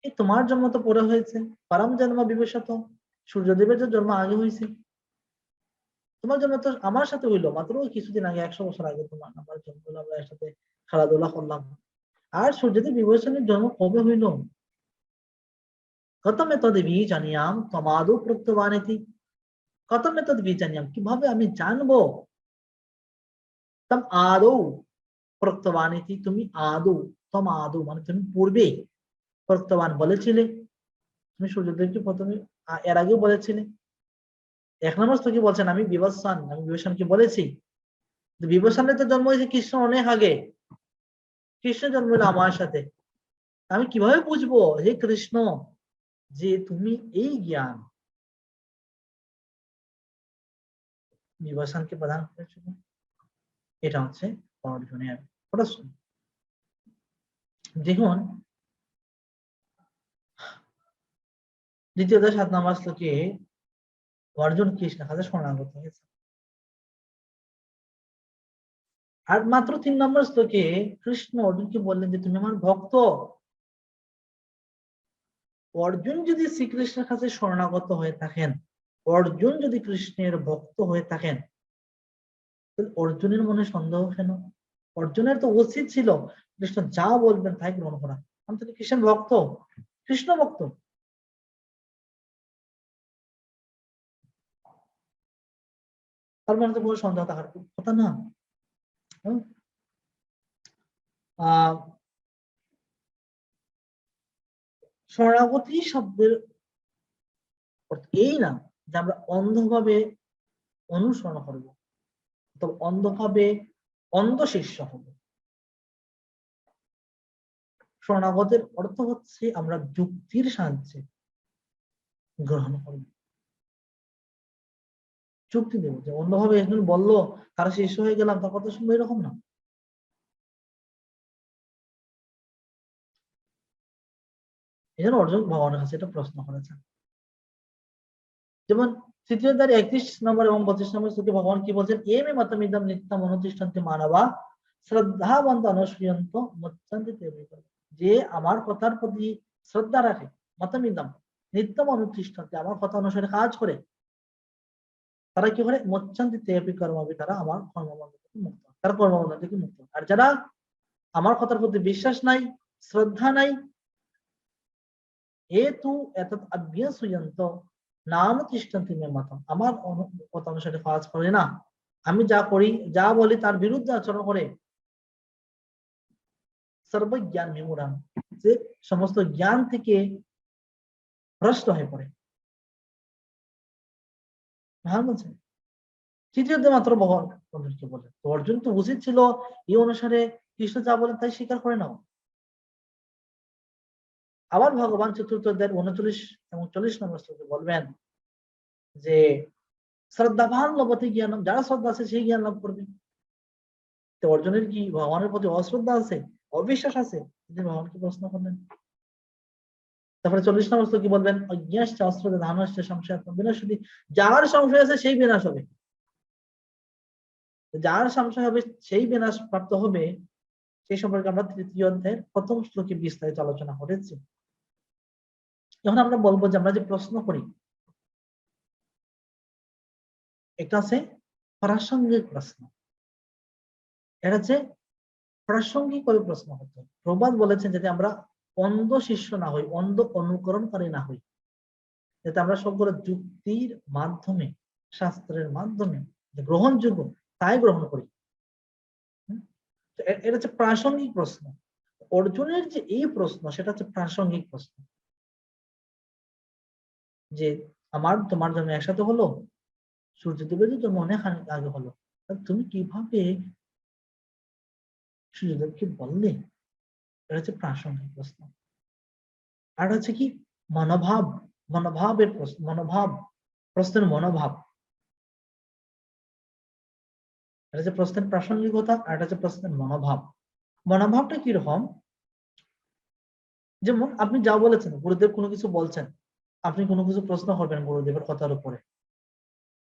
এই তোমার জন্ম তো পরে হয়েছে। পরম জন্ম বিবশত, সূর্যদেবের যে জন্ম আগে হয়েছে। তোমার জন্ম তো আমার সাথে হইলো মাত্র কিছুদিন আগে, 100 বছর আগে তোমার আমার জন্ম হলো, আমরা একসাথে খেলাধুলা করলাম। আর সূর্যদেব বিভূষণের জন্ম কবে হইল? কতমে তদ বীজানিয়াম তমাদৌ প্রক্তবানিতি। কতমে তদ বীজানিয়াম, কিভাবে আমি জানবো? তম আদৌ প্রক্তবানিতি, তুমি আদৌ, তম আদৌ মানে তুমি পূর্বে প্রক্তবান বলেছিলে, তুমি সূর্যদেবকে প্রথমে এর আগেও বলেছিলে। 1 নম্বর শ্লোকে বলছেন আমি বিভূষণকে বলেছি। বিভূষণের তো জন্ম হয়েছে কৃষ্ণ অনেক আগে, কৃষ্ণ জন্ম হলো আমার সাথে। আমি কিভাবে বুঝবো হে কৃষ্ণ যে তুমি এই জ্ঞান বিভাসানকে প্রদান করেছিল? এটা হচ্ছে অর্জুনের প্রশ্ন। দেখুন দ্বিতীয় অধ্যায় 7 নম্বর শ্লোকে অর্জুন কৃষ্ণের কাছে শরণাগত হয়েছে। আর মাত্র 3 নম্বর শ্লোকে কৃষ্ণ অর্জুনকে বললেন যে তুমি আমার ভক্ত। অর্জুন যদি শ্রীকৃষ্ণের কাছে শরণাগত হয়ে থাকেন, অর্জুন যদি কৃষ্ণের ভক্ত হয়ে থাকেন, তাহলে অর্জুনের মনে সন্দেহ কেন? অর্জুনের তো উচিত ছিল কৃষ্ণ যা বলবেন তাই গ্রহণ করা। আমি তো কৃষ্ণ ভক্ত, কৃষ্ণ ভক্ত। তার মনে তো কোনো সন্দেহ থাকার কথা না। শরণাগতি শব্দের অর্থ এই না যে আমরা অন্ধভাবে অনুসরণ করবো, তবে অন্ধভাবে অন্ধ শিষ্য হব। শরণাগতের অর্থ হচ্ছে আমরা যুক্তির সাহায্যে গ্রহণ করব, যুক্তি দেবো। যে অন্যভাবে একজন বললো তারা শিষ্য হয়ে গেলাম, তার কথা শুনবো, এরকম না। এই জন্য অর্জুন ভগবানের কাছে এটা প্রশ্ন করেছেন। যেমন তৃতীয় অধ্যায়ের 31 নম্বর এবং 25 নম্বর শ্লোকে ভগবান কি বলছেন? এমে মতমিদম নিত্যম অনুতিষ্ঠন্তি মানবা শ্রদ্ধাবন্ত অনুসূয়ন্ত মুচ্ছন্তি তে বিপদে। যে আমার কথার প্রতি শ্রদ্ধা রাখে, মতমিদম নিত্যম অনুতিষ্ঠন্তি, আমার কথা অনুসারে কাজ করে, তারা কি করে? মুচ্ছন্তি তে কর্মবি, তারা আমার কর্মবন্ধন থেকে মুক্ত, তারা কর্মবন্ধন থেকে মুক্ত। আর যারা আমার কথার প্রতি বিশ্বাস নাই, শ্রদ্ধা নাই, এতু এতৎ অভ্যাসয়ন্ত নানুতিষ্ঠন্তি মে মতম, আমার কথা অনুসারে কাজ করে না, আমি যা করি যা বলি তার বিরুদ্ধে আচরণ করে, সর্বজ্ঞান বিমূঢ়ান, যে সমস্ত জ্ঞান থেকে ভ্রষ্ট হয়ে পড়ে। ভালো বলছেন। তৃতীয়তে মাত্র ভগবান অর্জুনকে বলে, তো অর্জুন তো উচিত ছিল এই অনুসারে কৃষ্ণ যা বলেন তাই স্বীকার করে নাও। আবার ভগবান চতুর্থ অধ্যায়ের 39 এবং 40 নম্বর শ্লোকে বলবেন যে শ্রদ্ধাবান লভতে জ্ঞানম, যারা শ্রদ্ধা আছে সেই জ্ঞান লাভ করবে। তো অর্জুনের কি ভগবানের প্রতি অশ্রদ্ধা আছে, অবিশ্বাস আছে? তিনি ভগবানকে প্রশ্ন করলেন। তারপরে 40 নম্বর শ্লোকে বলবেন অজ্ঞাশ্চ অশ্রদ্ধা ধানশ্চ সংশয়াত্ম বিনাশতি, যার সংশয় আছে সেই বিনাশ হবে। যার সংশয় হবে সেই বিনাশ প্রাপ্ত হবে, সেই সম্পর্কে আমরা তৃতীয় অধ্যায়ের প্রথম শ্লোকে বিস্তারিত আলোচনা করেছি। যখন আমরা বলবো যে আমরা যে প্রশ্ন করি, একটা আছে প্রাসঙ্গিক প্রশ্ন, এটা হচ্ছে প্রাসঙ্গিক ভাবে প্রশ্ন করতে হবে। প্রবাদ বলেছেন যাতে আমরা অন্ধ শিষ্য না হই, অন্ধ অনুকরণকারী না হই, যাতে আমরা সবগুলো যুক্তির মাধ্যমে, শাস্ত্রের মাধ্যমে গ্রহণযোগ্য তাই গ্রহণ করি। এটা হচ্ছে প্রাসঙ্গিক প্রশ্ন। অর্জুনের যে এই প্রশ্ন সেটা হচ্ছে প্রাসঙ্গিক প্রশ্ন, যে আমার তোমার জন্য একসাথে হলো, সূর্যদেবের জন্য অনেক আগে হলো, তুমি কিভাবে সূর্যদেবকে বললে? এটা হচ্ছে প্রাসঙ্গিক প্রশ্ন। আর হচ্ছে কি মনোভাব, মনোভাবের প্রশ্ন, মনোভাব, প্রশ্নের মনোভাব, এটা হচ্ছে প্রশ্নের প্রাসঙ্গিকতা, আর এটা হচ্ছে প্রশ্নের মনোভাব। মনোভাবটা কিরকম? যেমন আপনি যা বলেছেন, গুরুদেব কোনো কিছু বলছেন, আপনি কোনো কিছু প্রশ্ন করবেন গুরুদেবের কথার উপরে,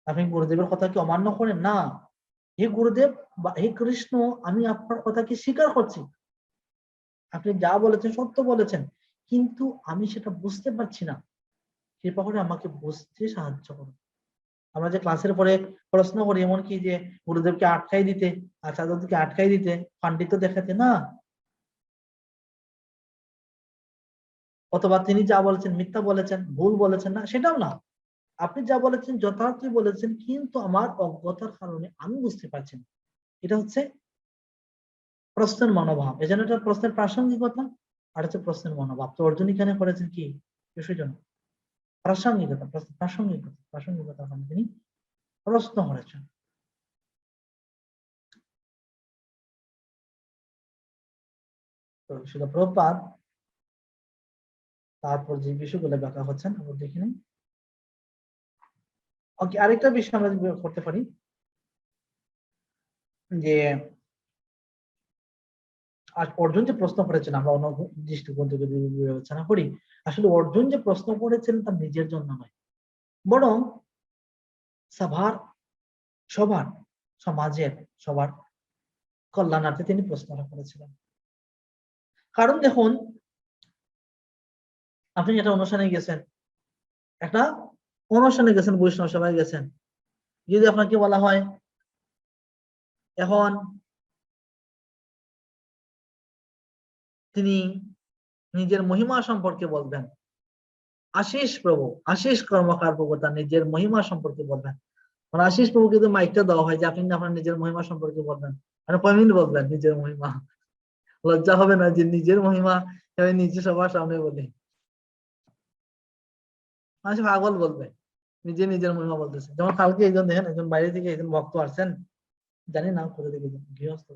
আপনি গুরুদেবের কথা কি অমান্য করেন? না, হে গুরুদেব বা হে কৃষ্ণ, আমি আপনার কথা কি স্বীকার করছি, আপনি যা বলেছেন সত্য বলেছেন, কিন্তু আমি সেটা বুঝতে পারছি না, কৃপা করে আমাকে বুঝতে সাহায্য করুন। আমরা যে ক্লাসের পরে প্রশ্ন করি এমনকি যে গুরুদেবকে আটকাই দিতে, আচার্যদেরকে আটকাই দিতে, পাণ্ডিত্য দেখাতে না, অথবা তিনি যা বলেছেন মিথ্যা বলেছেন, ভুল বলেছেন না, সেটাও না। আপনি যা বলেছেন যথার্থই বলেছেন, কিন্তু আমার অজ্ঞতার কারণে আমি বুঝতে পারছি না। এটা হচ্ছে প্রশ্নের মনোভাব। এজন্য এটা প্রশ্নের প্রাসঙ্গিকতা, আর হচ্ছে প্রশ্নের মনোভাব। তো অর্জুন এখানে করেছেন কি বিষয় জন্য প্রাসঙ্গিকতা, প্রাসঙ্গিকতা, প্রাসঙ্গিকতার কারণে তিনি প্রশ্ন করেছেন। তো শিল প্রভুপাদ তারপর যে বিষয়গুলো ব্যাখ্যা হচ্ছেন আমরা দেখে নিই। ওকে, আরেকটা বিষয় আমরা করতে পারি যে আর অর্জুন যে প্রশ্ন করেছেন, আমরা অন্য দৃষ্টিকোণ থেকে যদি বিবেচনা করি, আসলে অর্জুন যে প্রশ্ন করেছেন তার নিজের জন্য নয়, বরং সবার সবার সমাজের সবার কল্যাণার্থে তিনি প্রশ্নটা করেছিলেন। কারণ দেখুন, আপনি একটা অনুষ্ঠানে গেছেন, বৈষ্ণব সভায় গেছেন, যদি আপনাকে বলা হয় এখন তিনি নিজের মহিমা সম্পর্কে বলবেন, আশিস প্রভু, আশিস কর্মকার প্রভু তার নিজের মহিমা সম্পর্কে বলবেন, মানে আশিস প্রভুকে তো মাইকটা দেওয়া হয় যে আপনি আপনার নিজের মহিমা সম্পর্কে বলবেন, মানে কয় মিনিট বলবেন নিজের মহিমা? লজ্জা হবে না যে নিজের মহিমা আমি নিজে সবার সামনে বলি? মানুষ পাগল বলবে নিজে নিজের মহিমা বলতেছে। যেমন কালকে একজন দেখেন, একজন বাইরে থেকে একজন ভক্ত আসছেন, জানি না কোথা থেকে, গৃহস্থ,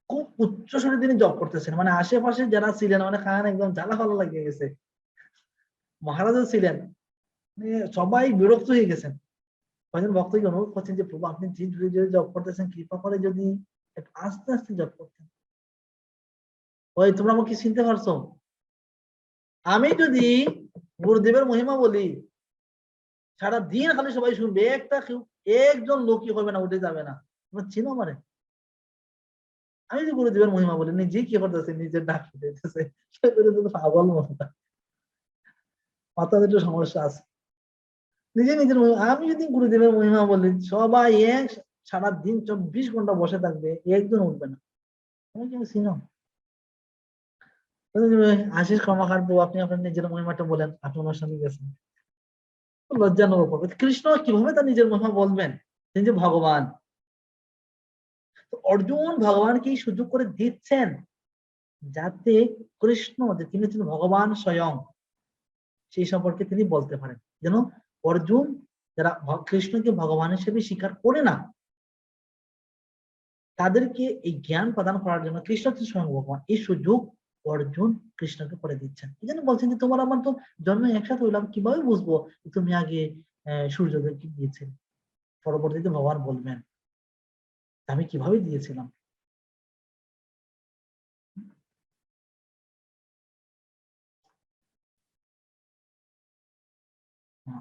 খুব উচ্চ স্বরে তিনি জপ করতেছেন, মানে আশেপাশে যারা ছিলেন মানে খান একদম জ্বালা ভালো লাগিয়ে গেছে, মহারাজও ছিলেন, মানে সবাই বিরক্ত হয়ে গেছেন। কয়েকজন ভক্তকে অনুরোধ করছেন যে প্রভু আপনি যে জোরে জোরে জপ করতেছেন, কৃপা করে যদি একটু আস্তে আস্তে জপ করতেন। ওই তোমরা আমাকে চিনতে পারছো? আমি যদি গুরুদেবের মহিমা বলি, সারা দিন খালি সবাই শুনবে, একজন লোকই হবে না, উঠে যাবে না। তোমরা চিনো আমারে? আমি যদি গুরুদেবের মহিমা বলি, নিজেই কি করতেছে, নিজের ডাক ফুটাইতেছে, পাগল মতো, মাথাতে একটু সমস্যা আছে। নিজে নিজের আমি যদি গুরুদেবের মহিমা বলি, সবাই সারা দিন 24 ঘন্টা বসে থাকবে, একজন উঠবে না। তুমি কি চিনো? আশিস কর্মকার প্রভু আপনি আপনার নিজের মহিমাটা বলেন, আপনি অনুষ্ঠানে গেছেন, লজ্জা অনুভব করবে। কৃষ্ণ কিভাবে তার নিজের মহিমা বলবেন? তিনি যে ভগবান। অর্জুন ভগবানকে এই সুযোগ করে দিচ্ছেন যাতে কৃষ্ণ যে তিনি ভগবান স্বয়ং, সেই সম্পর্কে তিনি বলতে পারেন, যেন অর্জুন যারা কৃষ্ণকে ভগবান হিসেবে স্বীকার করে না, তাদেরকে এই জ্ঞান প্রদান করার জন্য কৃষ্ণ স্বয়ং ভগবান এই সুযোগ অর্জুন কৃষ্ণকে করে দিচ্ছেন। এই জন্য বলছেন যে তোমার আমার তো জন্ম একসাথে হইলাম, কিভাবে বুঝবো তুমি আগে সূর্যদেবকে দিয়েছিলে? পরবর্তীতে ভগবান বলবেন আমি কিভাবে দিয়েছিলাম।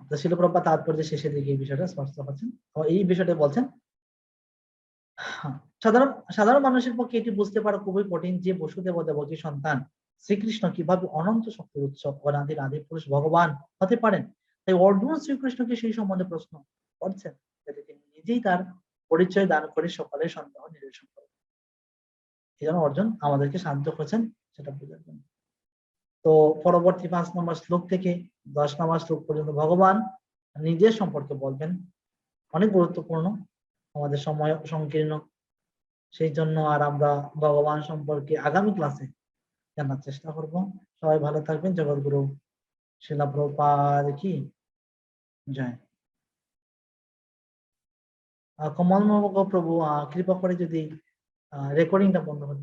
তো শিল প্রভুপাদ তাৎপর্য শেষের দিকে এই বিষয়টা স্পষ্ট হচ্ছেন, এই বিষয়টা বলছেন। সাধারণ সাধারণ মানুষের পক্ষে এটি বুঝতে পারা খুবই কঠিন যে বসুদেব দেবকীর সন্তান শ্রীকৃষ্ণ কিভাবে অনন্ত শক্তির উৎস অনাদির আদি পুরুষ ভগবান হতে পারেন। তাই অর্জুন শ্রীকৃষ্ণকে সেই সম্বন্ধে প্রশ্ন করছেন যাতে তিনি নিজেই তার পরিচয় দান করে সকলের সন্দেহ নিরসন করেন। এই জন্য অর্জুন আমাদেরকে সাহায্য করছেন সেটা বোঝার জন্য। তো পরবর্তী 5 নম্বর শ্লোক থেকে 10 নম্বর শ্লোক পর্যন্ত ভগবান নিজের সম্পর্কে বলবেন, অনেক গুরুত্বপূর্ণ, আমাদের সময় সংকীর্ণ, সেই জন্য আর আমরা ভগবান সম্পর্কে আগামী ক্লাসে জানার চেষ্টা করব। সবাই ভালো থাকবেন। জগৎগুরু শিলা প্রভুপাদ কি জয়। কমল প্রভু কৃপা করে যদি রেকর্ডিংটা বন্ধ করে